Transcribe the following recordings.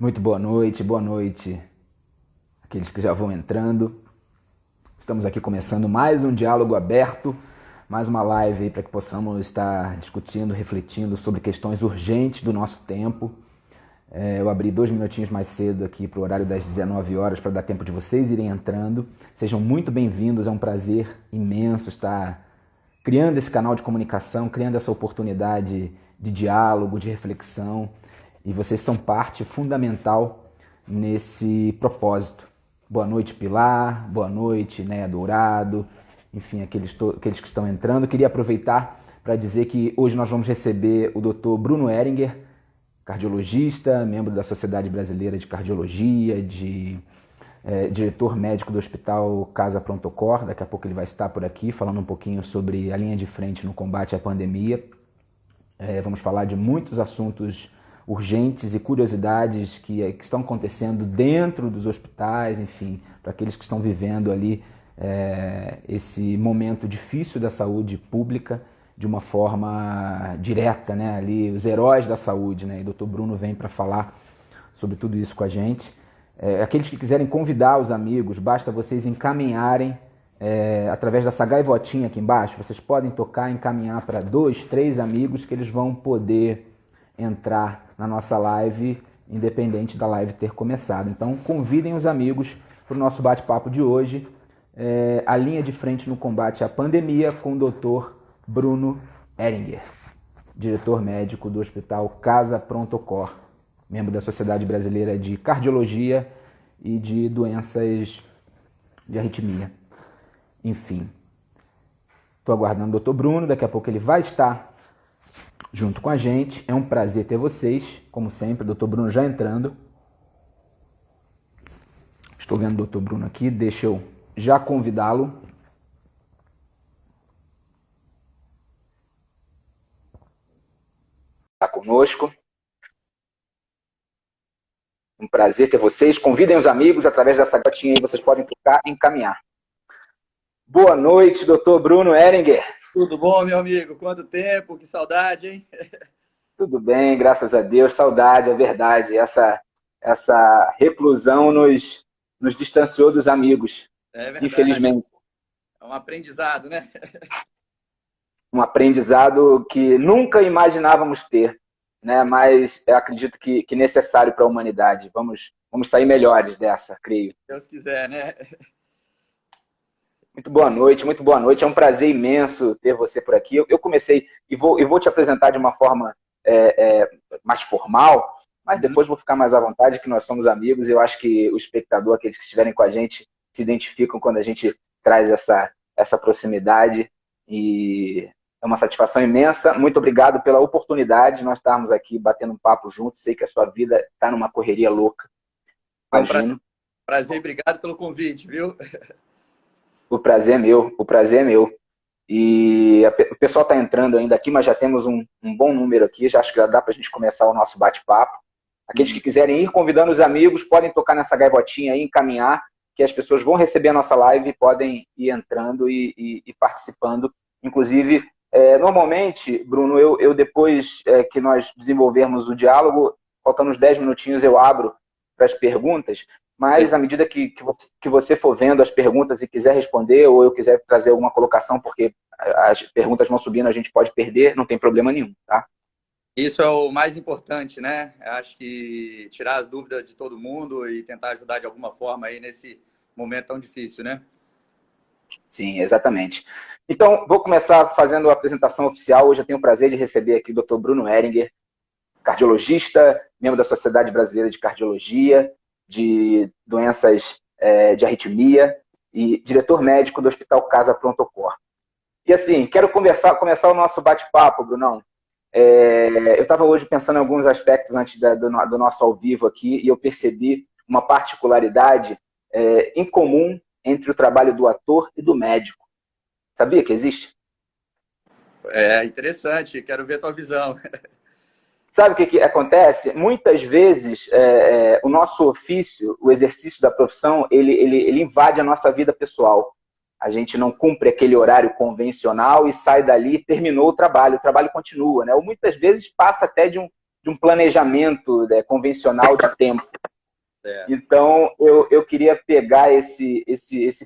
Muito boa noite, aqueles que já vão entrando. Estamos aqui começando mais um diálogo aberto, mais uma live para que possamos estar discutindo, refletindo sobre questões urgentes do nosso tempo. Eu abri 2 minutinhos mais cedo aqui para o horário das 19 horas para dar tempo de vocês irem entrando. Sejam muito bem-vindos, é um prazer imenso estar criando esse canal de comunicação, criando essa oportunidade de diálogo, de reflexão. E vocês são parte fundamental nesse propósito. Boa noite, Pilar. Boa noite, Néia Dourado. Enfim, aqueles que estão entrando. Queria aproveitar para dizer que hoje nós vamos receber o Dr. Bruno Ehringer, cardiologista, membro da Sociedade Brasileira de Cardiologia, diretor médico do Hospital Casa Pronto Cor. Daqui a pouco ele vai estar por aqui falando um pouquinho sobre a linha de frente no combate à pandemia. Vamos falar de muitos assuntos urgentes e curiosidades que estão acontecendo dentro dos hospitais, enfim, para aqueles que estão vivendo ali esse momento difícil da saúde pública de uma forma direta, né? Ali, os heróis da saúde, né? E o Dr. Bruno vem para falar sobre tudo isso com a gente. Aqueles que quiserem convidar os amigos, basta vocês encaminharem através dessa gaivotinha aqui embaixo, vocês podem tocar e encaminhar para 2, 3 amigos que eles vão poder entrar na nossa live, independente da live ter começado. Então, convidem os amigos para o nosso bate-papo de hoje, a linha de frente no combate à pandemia com o Dr. Bruno Ehringer, diretor médico do Hospital Casa Pronto Cor, membro da Sociedade Brasileira de Cardiologia e de doenças de arritmia. Enfim, estou aguardando o Dr. Bruno, daqui a pouco ele vai estar junto com a gente. É um prazer ter vocês, como sempre. O Dr. Bruno já entrando. Estou vendo o Dr. Bruno aqui, deixa eu já convidá-lo. Está conosco. Um prazer ter vocês. Convidem os amigos através dessa gatinha aí, vocês podem tocar e encaminhar. Boa noite, Dr. Bruno Ehringer. Tudo bom, meu amigo? Quanto tempo, que saudade, hein? Tudo bem, graças a Deus. Saudade, é verdade. Essa reclusão nos distanciou dos amigos, É verdade. infelizmente. É um aprendizado, né? Um aprendizado que nunca imaginávamos ter, né? Mas eu acredito que necessário para a humanidade. Vamos sair melhores dessa, creio. Se Deus quiser, né? Muito boa noite, muito boa noite. É um prazer imenso ter você por aqui. Eu comecei, e vou te apresentar de uma forma mais formal, mas depois vou ficar mais à vontade, que nós somos amigos, e eu acho que o espectador, aqueles que estiverem com a gente, se identificam quando a gente traz essa proximidade, e é uma satisfação imensa. Muito obrigado pela oportunidade de nós estarmos aqui batendo um papo juntos. Sei que a sua vida está numa correria louca. Imagino. Prazer, obrigado pelo convite, viu? O prazer é meu, o prazer é meu. E o pessoal está entrando ainda aqui, mas já temos um bom número aqui, já acho que já dá para a gente começar o nosso bate-papo. Aqueles que quiserem ir convidando os amigos, podem tocar nessa gaivotinha aí, encaminhar, que as pessoas vão receber a nossa live e podem ir entrando e participando. Inclusive, normalmente, Bruno, eu depois que nós desenvolvermos o diálogo, faltando uns 10 minutinhos, eu abro para as perguntas, mas à medida que você for vendo as perguntas e quiser responder, ou eu quiser trazer alguma colocação, porque as perguntas vão subindo, a gente pode perder, não tem problema nenhum, tá? Isso é o mais importante, né? Acho que tirar as dúvidas de todo mundo e tentar ajudar de alguma forma aí nesse momento tão difícil, né? Sim, exatamente. Então, vou começar fazendo a apresentação oficial. Hoje eu tenho o prazer de receber aqui o Dr. Bruno Ehringer, cardiologista, membro da Sociedade Brasileira de Cardiologia, de doenças de arritmia e diretor médico do Hospital Casa Pronto Cor. E assim, quero começar o nosso bate-papo, Brunão. Eu estava hoje pensando em alguns aspectos antes do nosso ao vivo aqui, e eu percebi uma particularidade em comum entre o trabalho do ator e do médico. Sabia que existe? É interessante, quero ver a tua visão. Sabe o que acontece? Muitas vezes, o nosso ofício, o exercício da profissão, ele invade a nossa vida pessoal. A gente não cumpre aquele horário convencional e sai dali e terminou o trabalho continua, né? Ou muitas vezes passa até de de um planejamento, né, convencional de tempo. É. Então, eu queria pegar esse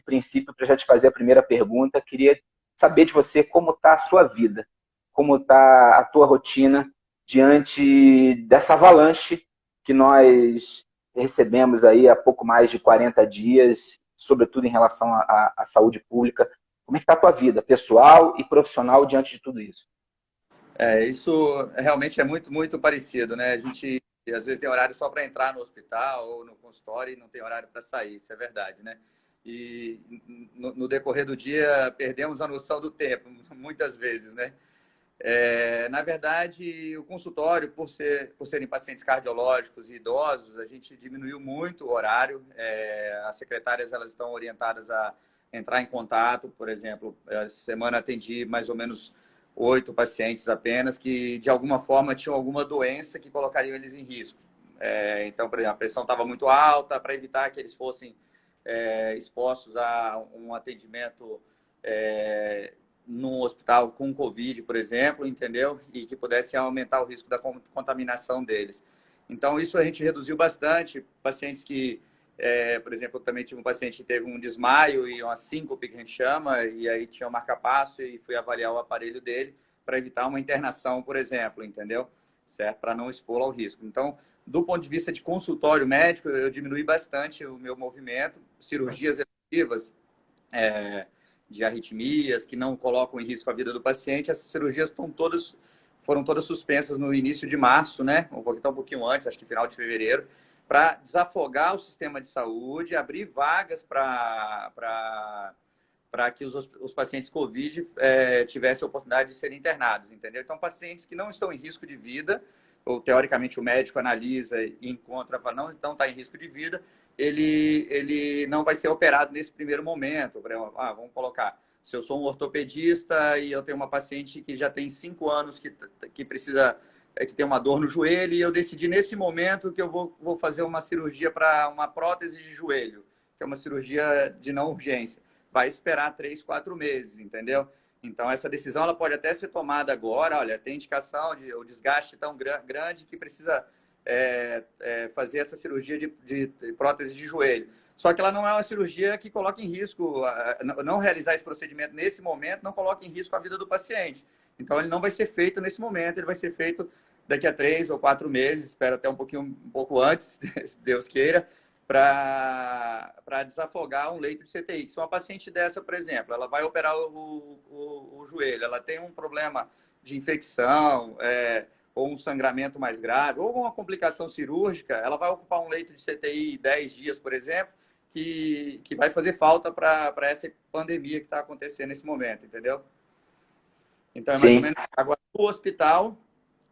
princípio para já te fazer a primeira pergunta. Queria saber de você como está a sua vida, como está a tua rotina diante dessa avalanche que nós recebemos aí há pouco mais de 40 dias, sobretudo em relação à saúde pública. Como é que está a tua vida, pessoal e profissional, diante de tudo isso? Isso realmente é muito, muito parecido, né? A gente às vezes tem horário só para entrar no hospital ou no consultório e não tem horário para sair, isso é verdade, né? E no decorrer do dia perdemos a noção do tempo, muitas vezes, né? Na verdade, o consultório, por serem pacientes cardiológicos e idosos, a gente diminuiu muito o horário. As secretárias elas estão orientadas a entrar em contato, por exemplo, essa semana atendi mais ou menos 8 pacientes apenas que, de alguma forma, tinham alguma doença que colocariam eles em risco. Então, por exemplo, a pressão estava muito alta, para evitar que eles fossem expostos a um atendimento num hospital com Covid, por exemplo, entendeu? E que pudesse aumentar o risco da contaminação deles. Então, isso a gente reduziu bastante. Pacientes que, por exemplo, eu também tive um paciente que teve um desmaio e uma síncope, que a gente chama, e aí tinha um marca-passo e fui avaliar o aparelho dele para evitar uma internação, por exemplo, entendeu? Certo? Para não expô-lo ao risco. Então, do ponto de vista de consultório médico, eu diminui bastante o meu movimento, cirurgias eletivas, de arritmias, que não colocam em risco a vida do paciente. Essas cirurgias foram todas suspensas no início de março, né? Um pouquinho antes, acho que final de fevereiro, para desafogar o sistema de saúde, abrir vagas para que os pacientes Covid tivessem a oportunidade de serem internados, entendeu? Então, pacientes que não estão em risco de vida, ou teoricamente o médico analisa e encontra para não estar em risco de vida, ele não vai ser operado nesse primeiro momento. Vamos colocar, se eu sou um ortopedista e eu tenho uma paciente que já tem 5 anos que precisa, que tem uma dor no joelho, e eu decidi nesse momento que eu vou fazer uma cirurgia para uma prótese de joelho, que é uma cirurgia de não urgência. Vai esperar 3, 4 meses, entendeu? Então, essa decisão ela pode até ser tomada agora. Olha, tem indicação de o desgaste tão grande que precisa fazer essa cirurgia de prótese de joelho. Só que ela não é uma cirurgia que coloca em risco, não realizar esse procedimento nesse momento não coloca em risco a vida do paciente. Então, ele não vai ser feito nesse momento, ele vai ser feito daqui a 3 ou 4 meses, espero até um pouco antes, se Deus queira, para desafogar um leito de CTI. Que se uma paciente dessa, por exemplo, ela vai operar o joelho, ela tem um problema de infecção, ou um sangramento mais grave, ou uma complicação cirúrgica, ela vai ocupar um leito de CTI 10 dias, por exemplo, que vai fazer falta para essa pandemia que está acontecendo nesse momento, entendeu? Então, é mais ou Sim. menos agora no hospital,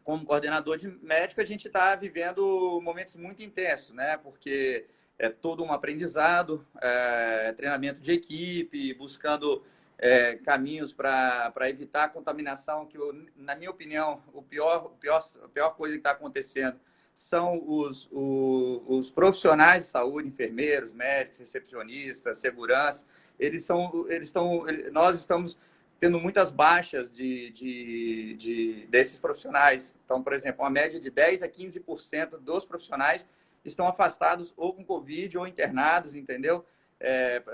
como coordenador de médico, a gente está vivendo momentos muito intensos, né? Porque é todo um aprendizado, treinamento de equipe, buscando caminhos para evitar a contaminação, que, na minha opinião, a pior coisa que está acontecendo são os profissionais de saúde, enfermeiros, médicos, recepcionistas, segurança. Nós estamos tendo muitas baixas desses profissionais. Então, por exemplo, uma média de 10 a 15% dos profissionais estão afastados ou com Covid ou internados, entendeu?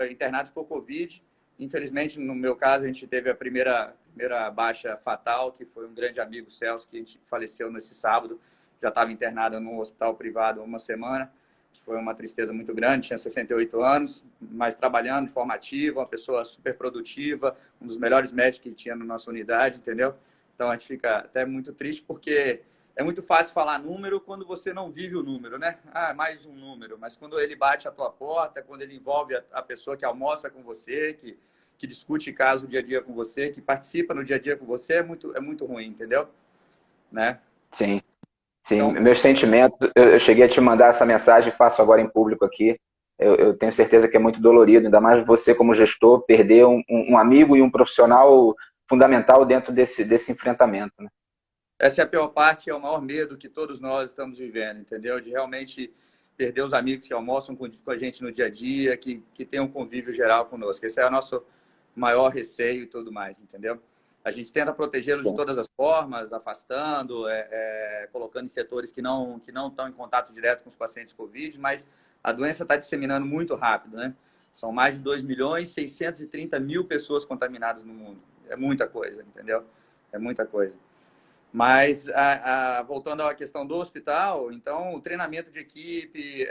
Internados por Covid. Infelizmente, no meu caso, a gente teve a primeira baixa fatal, que foi um grande amigo, Celso, que a gente faleceu nesse sábado. Já estava internado num hospital privado há uma semana, que foi uma tristeza muito grande. Tinha 68 anos, mas trabalhando de forma ativa, uma pessoa super produtiva, um dos melhores médicos que tinha na nossa unidade, entendeu? Então, a gente fica até muito triste, porque é muito fácil falar número quando você não vive o número, né? Mais um número. Mas quando ele bate a tua porta, quando ele envolve a pessoa que almoça com você, que discute caso dia a dia com você, que participa no dia a dia com você, é muito ruim, entendeu? Né? Sim. Sim, Então, meus sentimentos, eu cheguei a te mandar essa mensagem, faço agora em público aqui. Eu tenho certeza que é muito dolorido, ainda mais você como gestor, perder um amigo e um profissional fundamental dentro desse enfrentamento, né? essa é a pior parte, é o maior medo que todos nós estamos vivendo, entendeu? De realmente perder os amigos que almoçam com a gente no dia a dia, que tem um convívio geral conosco. Esse é o nosso maior receio e tudo mais, entendeu? A gente tenta protegê-los de todas as formas, afastando, colocando em setores que não estão em contato direto com os pacientes Covid, mas a doença está disseminando muito rápido, né? São mais de 2.630.000 pessoas contaminadas no mundo. É muita coisa, entendeu? É muita coisa. Mas, voltando à questão do hospital, então, o treinamento de equipe,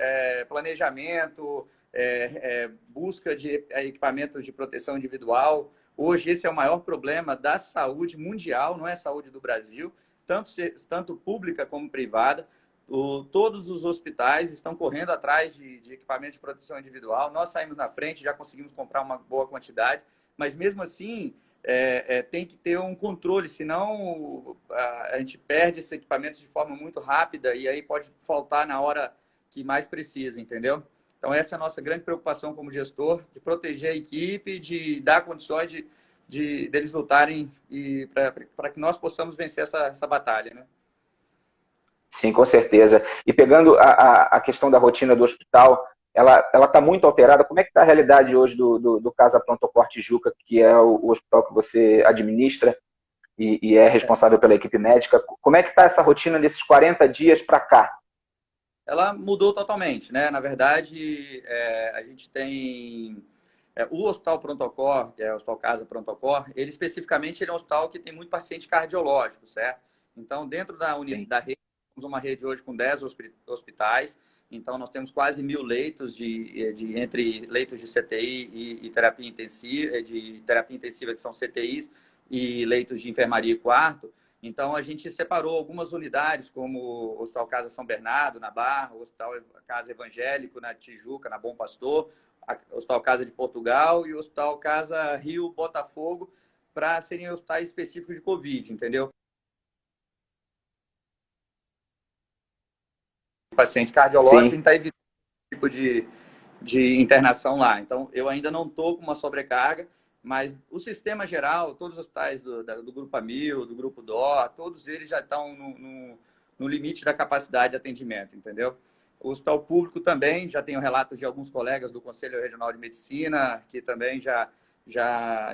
planejamento, busca de equipamentos de proteção individual. Hoje, esse é o maior problema da saúde mundial, não é saúde do Brasil, tanto pública como privada. Todos os hospitais estão correndo atrás de equipamento de proteção individual. Nós saímos na frente, já conseguimos comprar uma boa quantidade, mas mesmo assim, tem que ter um controle, senão a gente perde esses equipamentos de forma muito rápida e aí pode faltar na hora que mais precisa, entendeu? Então, essa é a nossa grande preocupação como gestor, de proteger a equipe, de dar condições deles lutarem para que nós possamos vencer essa batalha, né? Sim, com certeza. E pegando a questão da rotina do hospital, ela está muito alterada. Como é que está a realidade hoje do Casa Pronto Cor Tijuca, que é o hospital que você administra e é responsável pela equipe médica? Como é que está essa rotina desses 40 dias para cá? Ela mudou totalmente, né? Na verdade, a gente tem o Hospital Pronto-Cor, que é o Hospital Casa Pronto-Cor, ele especificamente ele é um hospital que tem muito paciente cardiológico, certo? Então, dentro da rede, temos uma rede hoje com 10 hospitais, então nós temos quase 1.000 leitos entre leitos de CTI e terapia intensiva, que são CTIs, e leitos de enfermaria e quarto. Então, a gente separou algumas unidades, como o Hospital Casa São Bernardo, na Barra, o Hospital Casa Evangélico, na Tijuca, na Bom Pastor, o Hospital Casa de Portugal e o Hospital Casa Rio Botafogo, para serem hospitais específicos de Covid, entendeu? Pacientes cardiológicos, a gente está evitando esse tipo de internação lá. Então, eu ainda não estou com uma sobrecarga, mas o sistema geral, todos os hospitais do Grupo Amil, do Grupo DO, todos eles já estão no limite da capacidade de atendimento, entendeu? O hospital público também, já tenho relatos de alguns colegas do Conselho Regional de Medicina, que também já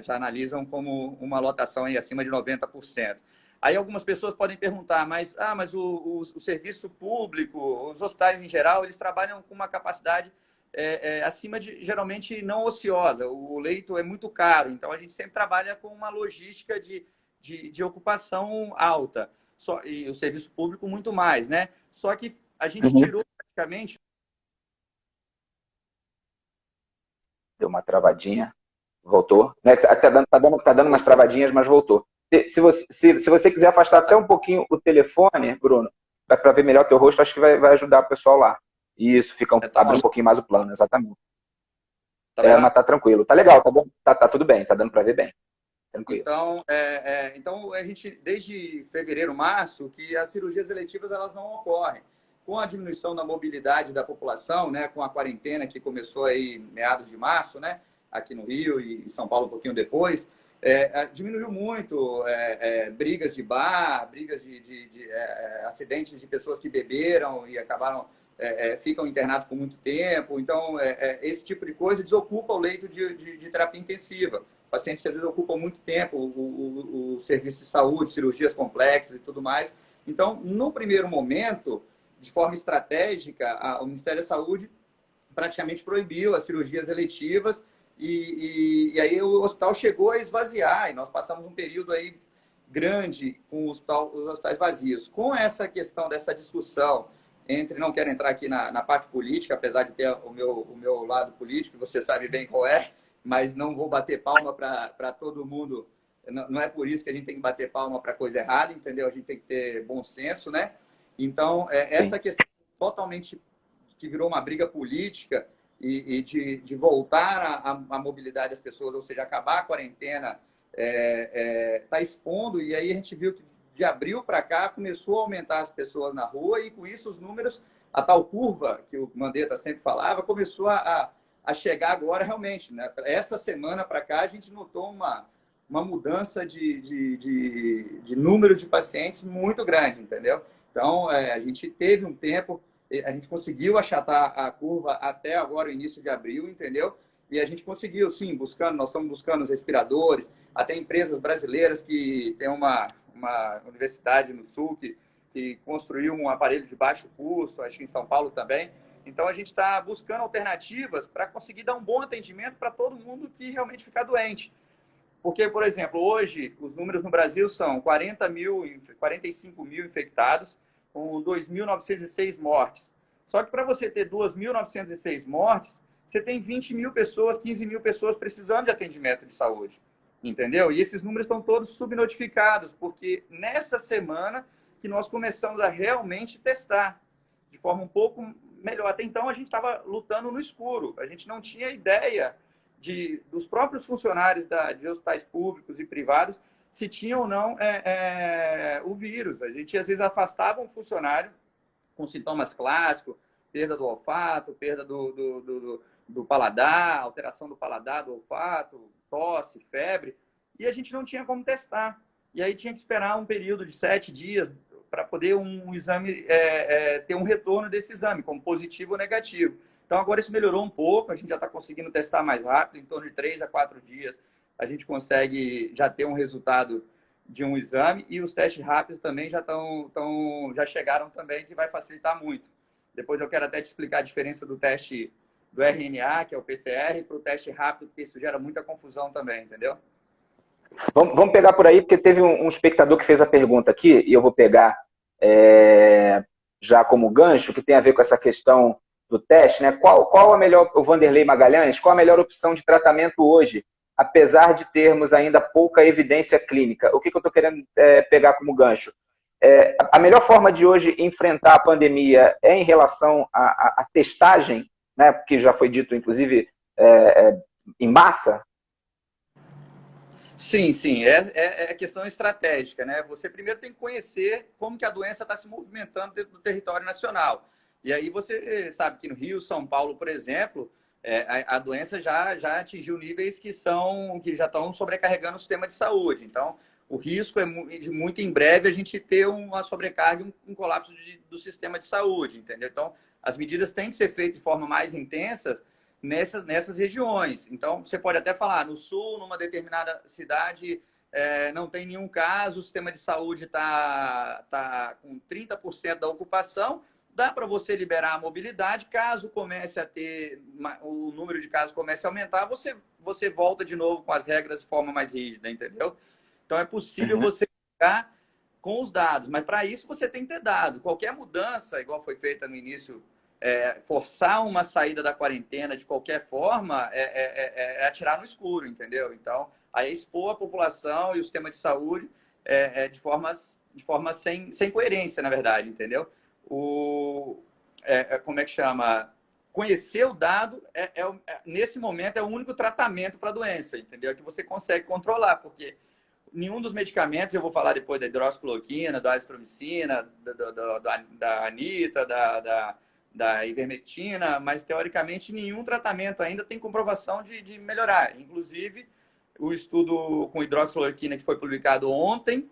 analisam como uma lotação aí acima de 90%. Aí algumas pessoas podem perguntar, mas o serviço público, os hospitais em geral, eles trabalham com uma capacidade acima de, geralmente, não ociosa. O leito é muito caro, então a gente sempre trabalha com uma logística de ocupação alta. E o serviço público muito mais, né? Só que a gente tirou praticamente... Deu uma travadinha, voltou. Tá dando umas travadinhas, mas voltou. Se você quiser afastar até um pouquinho o telefone, Bruno, para ver melhor o teu rosto, acho que vai ajudar o pessoal lá. Isso, abre um pouquinho mais o plano, exatamente. Mas tá tranquilo. Tá legal, tá bom? Tá tudo bem, tá dando para ver bem. Tranquilo. Então, a gente, desde fevereiro, março, que as cirurgias eletivas elas não ocorrem. Com a diminuição da mobilidade da população, né, com a quarentena que começou aí meados de março, né, aqui no Rio e em São Paulo um pouquinho depois, diminuiu muito brigas de bar, brigas de acidentes de pessoas que beberam e acabaram ficam internados por muito tempo. Então, esse tipo de coisa desocupa o leito de terapia intensiva. Pacientes que às vezes ocupam muito tempo o serviço de saúde, cirurgias complexas e tudo mais. Então, no primeiro momento, de forma estratégica, o Ministério da Saúde praticamente proibiu as cirurgias eletivas e aí o hospital chegou a esvaziar e nós passamos um período aí grande com os hospitais vazios. Com essa questão dessa discussão não quero entrar aqui na parte política, apesar de ter o meu lado político, você sabe bem qual é, mas não vou bater palma para todo mundo. Não é por isso que a gente tem que bater palma para coisa errada, entendeu? A gente tem que ter bom senso, né? Então, essa questão totalmente que virou uma briga política e de voltar a mobilidade das pessoas, ou seja, acabar a quarentena, está expondo, e aí a gente viu que de abril para cá começou a aumentar as pessoas na rua e com isso os números, a tal curva que o Mandetta sempre falava, começou a chegar agora realmente, né? Essa semana para cá a gente notou uma mudança de número de pacientes muito grande, entendeu? Então, a gente teve um tempo, a gente conseguiu achatar a curva até agora, o início de abril, entendeu? E a gente conseguiu, sim, nós estamos buscando os respiradores, até empresas brasileiras que tem uma universidade no Sul que construiu um aparelho de baixo custo, acho que em São Paulo também. Então, a gente está buscando alternativas para conseguir dar um bom atendimento para todo mundo que realmente ficar doente. Porque, por exemplo, hoje os números no Brasil são 45 mil infectados, com 2.906 mortes. Só que para você ter 2.906 mortes, você tem 20 mil pessoas, 15 mil pessoas precisando de atendimento de saúde. Entendeu? E esses números estão todos subnotificados, porque nessa semana que nós começamos a realmente testar de forma um pouco melhor. Até então a gente estava lutando no escuro, a gente não tinha ideia dos próprios funcionários de hospitais públicos e privados se tinham ou não o vírus. A gente às vezes afastava um funcionário com sintomas clássicos, perda do olfato, perda do paladar, alteração do paladar, do olfato, tosse, febre, e a gente não tinha como testar. E aí tinha que esperar um período de 7 dias para poder um exame ter um retorno desse exame, como positivo ou negativo. Então agora isso melhorou um pouco, a gente já está conseguindo testar mais rápido, em torno de 3 a 4 dias a gente consegue já ter um resultado de um exame, e os testes rápidos também já chegaram também, que vai facilitar muito. Depois eu quero até te explicar a diferença do teste do RNA, que é o PCR, para o teste rápido, porque isso gera muita confusão também, entendeu? Vamos pegar por aí, porque teve um espectador que fez a pergunta aqui, e eu vou pegar já como gancho, que tem a ver com essa questão do teste, né? Qual a melhor, o Vanderlei Magalhães, qual a melhor opção de tratamento hoje, apesar de termos ainda pouca evidência clínica? O que eu estou querendo pegar como gancho? A melhor forma de hoje enfrentar a pandemia é em relação à testagem, né? Que já foi dito, inclusive, em massa? Sim, sim, é questão estratégica, né? Você primeiro tem que conhecer como que a doença está se movimentando dentro do território nacional. E aí você sabe que no Rio, São Paulo, por exemplo, a doença já atingiu níveis que já estão sobrecarregando o sistema de saúde. Então, o risco é de muito em breve a gente ter uma sobrecarga, um colapso do sistema de saúde, entendeu? Então, as medidas têm que ser feitas de forma mais intensa nessas regiões. Então, você pode até falar, no sul, numa determinada cidade, não tem nenhum caso, o sistema de saúde tá com 30% da ocupação, dá para você liberar a mobilidade, caso comece a ter, o número de casos comece a aumentar, você volta de novo com as regras de forma mais rígida, entendeu? Então, é possível você ficar com os dados, mas para isso você tem que ter dado. Qualquer mudança, igual foi feita no início, forçar uma saída da quarentena de qualquer forma atirar no escuro, entendeu? Então, aí expor a população e o sistema de saúde de forma sem coerência, na verdade, entendeu? Como é que chama? Conhecer o dado, nesse momento, é o único tratamento para a doença, entendeu? Que você consegue controlar, porque nenhum dos medicamentos, eu vou falar depois da hidroxicloroquina, da azitromicina, da anita, da ivermectina, mas teoricamente nenhum tratamento ainda tem comprovação de melhorar. Inclusive, o estudo com hidroxicloroquina que foi publicado ontem,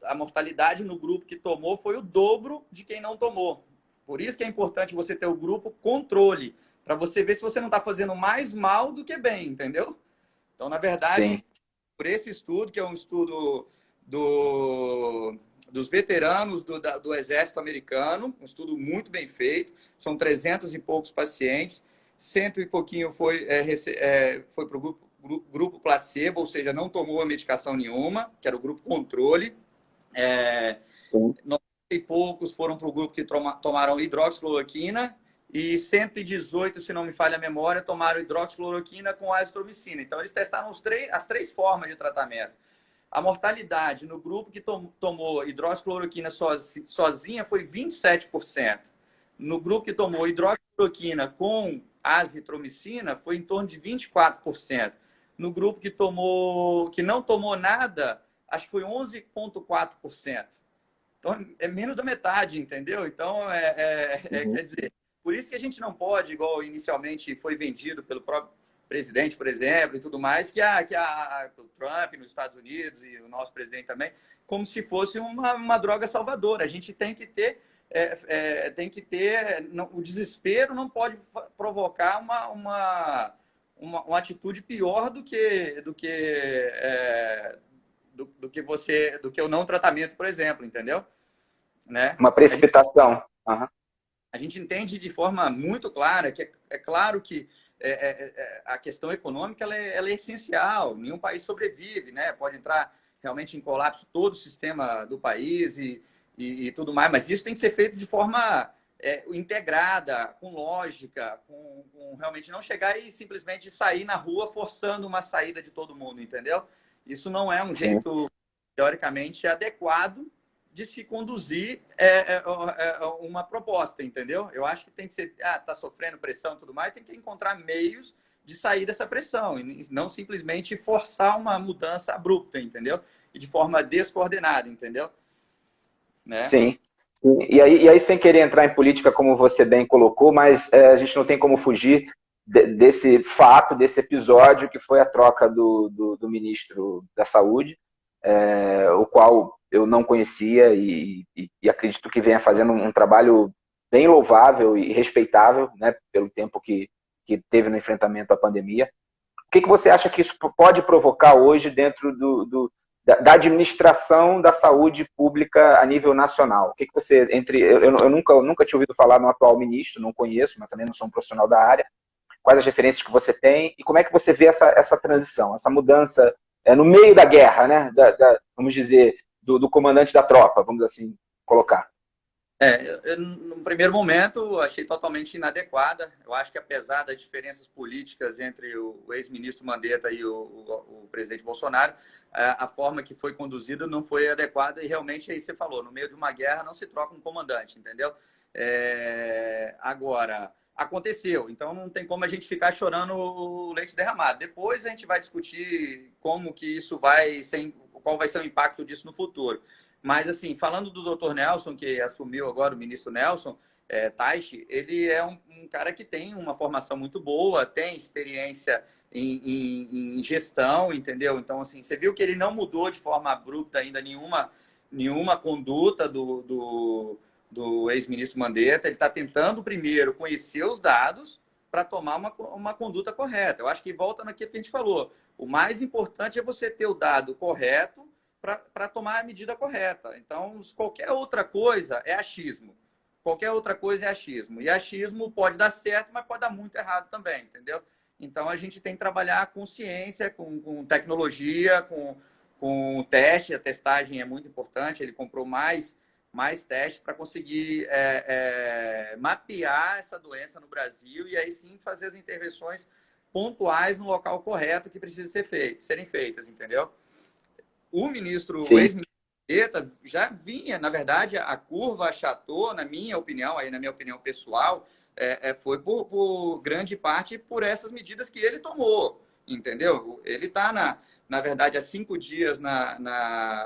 a mortalidade no grupo que tomou foi o dobro de quem não tomou. Por isso que é importante você ter o grupo controle, para você ver se você não está fazendo mais mal do que bem, entendeu? Então, na verdade, sim, por esse estudo, que é um estudo dos veteranos do Exército Americano, um estudo muito bem feito, são 300 e poucos pacientes, 100 e pouquinho foi para o grupo placebo, ou seja, não tomou a medicação nenhuma, que era o grupo controle. 90 e poucos foram para o grupo que tomaram hidroxicloroquina, e 118, se não me falha a memória, tomaram hidroxicloroquina com azitromicina. Então, eles testaram as três formas de tratamento. A mortalidade no grupo que tomou hidroxicloroquina sozinha foi 27%. No grupo que tomou hidroxicloroquina com azitromicina foi em torno de 24%. No grupo que não tomou nada, acho que foi 11,4%. Então, é menos da metade, entendeu? Então, quer dizer, por isso que a gente não pode, igual inicialmente foi vendido pelo próprio presidente, por exemplo, e tudo mais, que o Trump nos Estados Unidos e o nosso presidente também, como se fosse uma droga salvadora. A gente tem que ter tem que ter... o desespero não pode provocar uma atitude pior do que o não tratamento, por exemplo, entendeu? Né? Uma precipitação. Uhum. A gente entende de forma muito clara que é claro que a questão econômica ela é essencial. Nenhum país sobrevive, né? Pode entrar realmente em colapso todo o sistema do país e tudo mais, mas isso tem que ser feito de forma integrada, com lógica, com realmente não chegar e simplesmente sair na rua forçando uma saída de todo mundo, entendeu? Isso não é um jeito, teoricamente, adequado de se conduzir uma proposta, entendeu? Eu acho que tem que ser, tá sofrendo pressão e tudo mais, tem que encontrar meios de sair dessa pressão e não simplesmente forçar uma mudança abrupta, entendeu? E de forma descoordenada, entendeu? Né? Sim. E aí, sem querer entrar em política, como você bem colocou, mas a gente não tem como fugir desse fato, desse episódio, que foi a troca do ministro da Saúde, o qual eu não conhecia e acredito que venha fazendo um trabalho bem louvável e respeitável, né, pelo tempo que teve no enfrentamento à pandemia. O que você acha que isso pode provocar hoje dentro da administração da saúde pública a nível nacional? O que você, eu nunca tinha ouvido falar no atual ministro, não conheço, mas também não sou um profissional da área. Quais as referências que você tem e como é que você vê essa transição, essa mudança no meio da guerra, né? Vamos dizer, do comandante da tropa, vamos assim colocar. No primeiro momento, achei totalmente inadequada. Eu acho que, apesar das diferenças políticas entre o ex-ministro Mandetta e o presidente Bolsonaro, a forma que foi conduzida não foi adequada e realmente, aí você falou, no meio de uma guerra não se troca um comandante, entendeu? Agora, aconteceu, então não tem como a gente ficar chorando o leite derramado. Depois a gente vai discutir como que isso qual vai ser o impacto disso no futuro. Mas, assim, falando do Dr. Nelson, que assumiu agora o ministro Nelson Teich, ele é um cara que tem uma formação muito boa, tem experiência em gestão, entendeu? Então, assim, você viu que ele não mudou de forma abrupta ainda nenhuma conduta do ex-ministro Mandetta. Ele está tentando, primeiro, conhecer os dados para tomar uma conduta correta. Eu acho que volta naquilo que a gente falou. O mais importante é você ter o dado correto para tomar a medida correta. Então, qualquer outra coisa é achismo. Qualquer outra coisa é achismo. E achismo pode dar certo, mas pode dar muito errado também, entendeu? Então, a gente tem que trabalhar com ciência, com tecnologia, com teste. A testagem é muito importante. Ele comprou mais testes para conseguir mapear essa doença no Brasil e aí sim fazer as intervenções pontuais no local correto que precisa serem feitas, entendeu? O ex-ministro Mandetta já vinha, na verdade, a curva achatou, na minha opinião pessoal, foi por grande parte por essas medidas que ele tomou, entendeu? Ele está, na verdade, há 5 dias,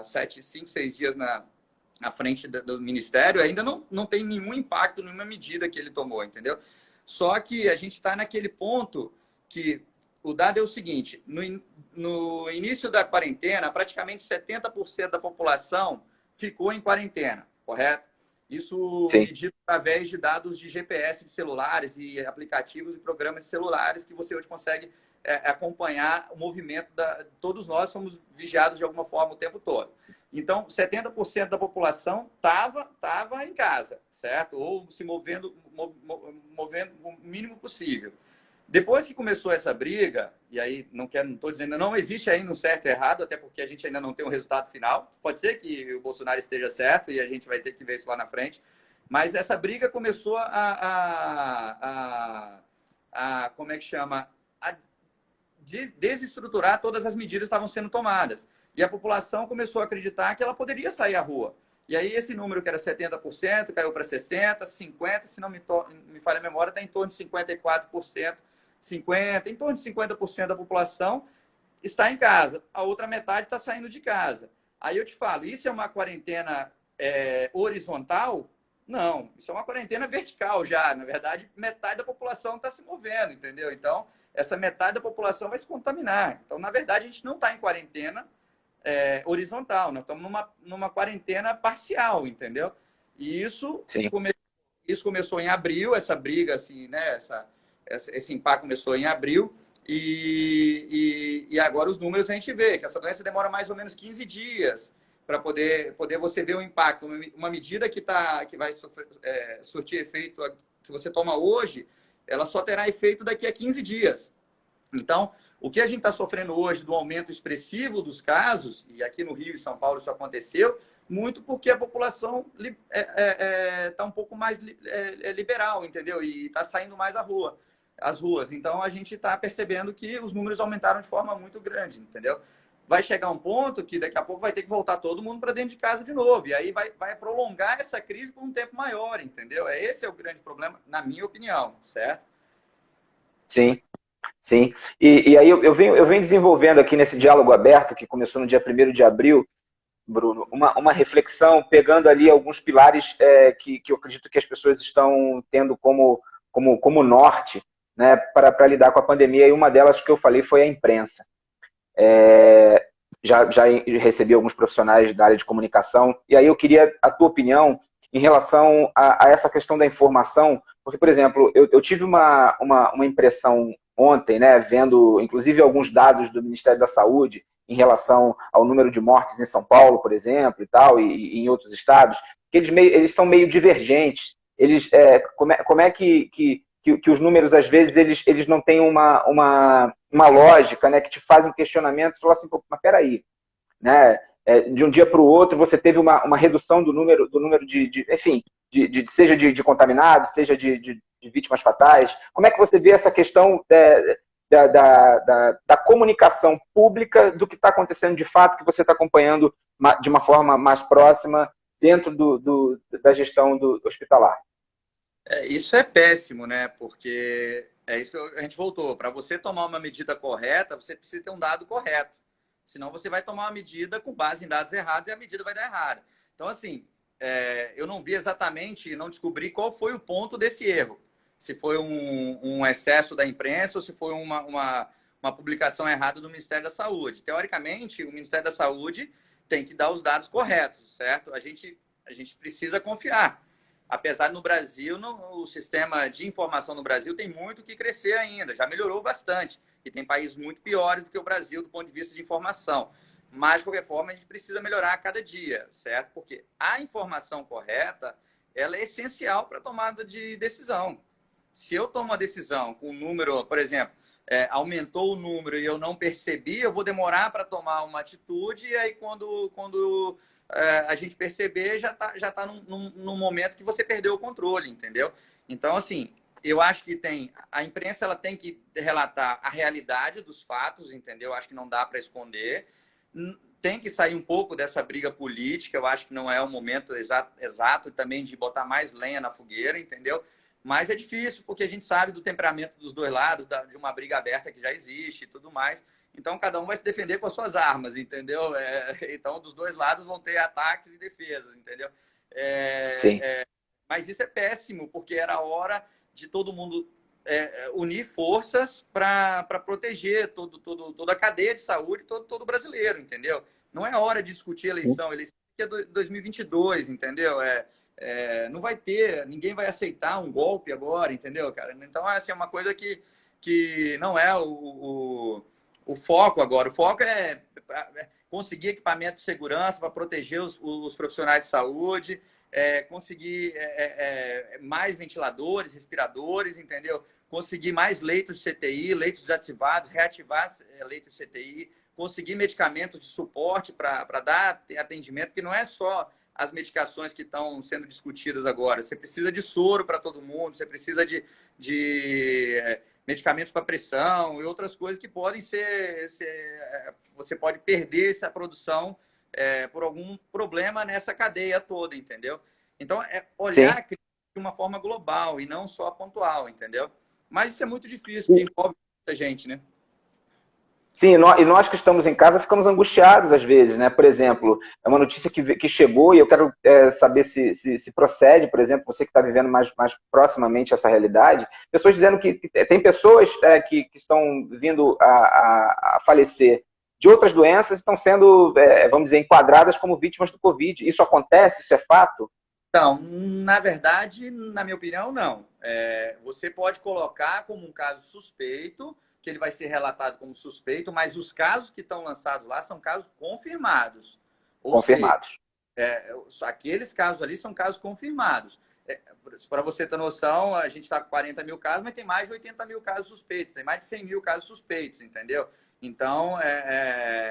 5, 6 dias na frente do Ministério, ainda não tem nenhum impacto, nenhuma medida que ele tomou, entendeu? Só que a gente está naquele ponto que o dado é o seguinte, no início da quarentena, praticamente 70% da população ficou em quarentena, correto? Isso medido através de dados de GPS de celulares e aplicativos e programas de celulares que você hoje consegue acompanhar o movimento todos nós somos vigiados de alguma forma o tempo todo. Então, 70% da população estava em casa, certo? Ou se movendo o mínimo possível. Depois que começou essa briga, e aí não estou dizendo, não existe ainda um certo e errado, até porque a gente ainda não tem um resultado final. Pode ser que o Bolsonaro esteja certo e a gente vai ter que ver isso lá na frente. Mas essa briga começou como é que chama? A desestruturar todas as medidas que estavam sendo tomadas. E a população começou a acreditar que ela poderia sair à rua. E aí esse número que era 70% caiu para 60%, 50%, se não me falha a memória, está em torno de 54%. 50%, em torno de 50% da população está em casa. A outra metade está saindo de casa. Aí eu te falo, isso é uma quarentena horizontal? Não, isso é uma quarentena vertical já. Na verdade, metade da população está se movendo, entendeu? Então, essa metade da população vai se contaminar. Então, na verdade, a gente não está em quarentena horizontal, nós estamos numa quarentena parcial, entendeu? E Sim. isso começou em abril, essa briga, assim, né? Esse impacto começou em abril. E agora os números a gente vê que essa doença demora mais ou menos 15 dias para poder você ver o impacto. Uma medida que vai surtir efeito que você toma hoje, ela só terá efeito daqui a 15 dias. Então, o que a gente está sofrendo hoje do aumento expressivo dos casos, e aqui no Rio e São Paulo isso aconteceu, muito porque a população está um pouco mais liberal, entendeu? E está saindo mais às ruas. Então, a gente está percebendo que os números aumentaram de forma muito grande, entendeu? Vai chegar um ponto que daqui a pouco vai ter que voltar todo mundo para dentro de casa de novo. E aí vai prolongar essa crise por um tempo maior, entendeu? Esse é o grande problema, na minha opinião, certo? Sim. Sim, e aí eu venho desenvolvendo aqui nesse diálogo aberto, que começou no dia 1º de abril, Bruno, uma reflexão, pegando ali alguns pilares que eu acredito que as pessoas estão tendo como norte, né, para lidar com a pandemia, e uma delas que eu falei foi a imprensa. Já recebi alguns profissionais da área de comunicação, e aí eu queria a tua opinião em relação a essa questão da informação, porque, por exemplo, eu tive uma impressão ontem, né, vendo inclusive alguns dados do Ministério da Saúde em relação ao número de mortes em São Paulo, por exemplo, e tal, e em outros estados, que eles são meio divergentes. Como é que os números, às vezes, eles não têm uma lógica, né, que te faz um questionamento e fala assim, mas peraí, né? De um dia para o outro você teve uma redução do número enfim, seja de contaminados, seja de vítimas fatais. Como é que você vê essa questão da comunicação pública do que está acontecendo de fato, que você está acompanhando de uma forma mais próxima dentro da gestão do hospitalar? Isso é péssimo, né? Porque é isso que a gente voltou. Para você tomar uma medida correta, você precisa ter um dado correto. Senão você vai tomar uma medida com base em dados errados e a medida vai dar errada. Então, assim, eu não vi exatamente, não descobri qual foi o ponto desse erro. Se foi um excesso da imprensa ou se foi uma publicação errada do Ministério da Saúde. Teoricamente, o Ministério da Saúde tem que dar os dados corretos, certo? A gente precisa confiar. Apesar no Brasil, o sistema de informação no Brasil tem muito que crescer ainda, já melhorou bastante. E tem países muito piores do que o Brasil do ponto de vista de informação. Mas, de qualquer forma, a gente precisa melhorar a cada dia, certo? Porque a informação correta, ela é essencial para a tomada de decisão. Se eu tomo uma decisão com um número, por exemplo, aumentou o número e eu não percebi, eu vou demorar para tomar uma atitude, e aí quando a gente perceber, já tá num momento que você perdeu o controle, entendeu? Então, assim, eu acho que a imprensa ela tem que relatar a realidade dos fatos, entendeu? Eu acho que não dá para esconder. Tem que sair um pouco dessa briga política, eu acho que não é o momento exato também de botar mais lenha na fogueira, entendeu? Mas é difícil, porque a gente sabe do temperamento dos dois lados, de uma briga aberta que já existe e tudo mais. Então, cada um vai se defender com as suas armas, entendeu? Então, dos dois lados vão ter ataques e defesas, entendeu? Sim. Mas isso é péssimo, porque era hora de todo mundo unir forças para proteger toda a cadeia de saúde, todo brasileiro, entendeu? Não é hora de discutir eleição é 2022, entendeu? Não vai ter, ninguém vai aceitar um golpe agora, entendeu, cara? Então, essa é uma coisa que não é o foco agora. O foco é conseguir equipamento de segurança para proteger os profissionais de saúde, conseguir mais ventiladores, respiradores, entendeu? Conseguir mais leitos de CTI, leitos desativados, reativar leitos de CTI, conseguir medicamentos de suporte para dar atendimento, que não é só as medicações que estão sendo discutidas agora. Você precisa de soro para todo mundo, você precisa de medicamentos para pressão e outras coisas que podem você pode perder essa produção por algum problema nessa cadeia toda, entendeu? Então, olhar a crise de uma forma global e não só pontual, entendeu? Mas isso é muito difícil, porque envolve muita gente, né? Sim, e nós que estamos em casa ficamos angustiados às vezes, né? Por exemplo, é uma notícia que chegou e eu quero saber se procede, por exemplo, você que está vivendo mais proximamente essa realidade, pessoas dizendo que tem pessoas que estão vindo a falecer de outras doenças e estão sendo, vamos dizer, enquadradas como vítimas do Covid. Isso acontece? Isso é fato? Então, na verdade, na minha opinião, não. Você pode colocar como um caso suspeito, que ele vai ser relatado como suspeito, mas os casos que estão lançados lá são casos confirmados. Ou seja, Confirmados. aqueles casos ali são casos confirmados. Para você ter noção, a gente está com 40 mil casos, mas tem mais de 80 mil casos suspeitos, tem mais de 100 mil casos suspeitos, entendeu? Então,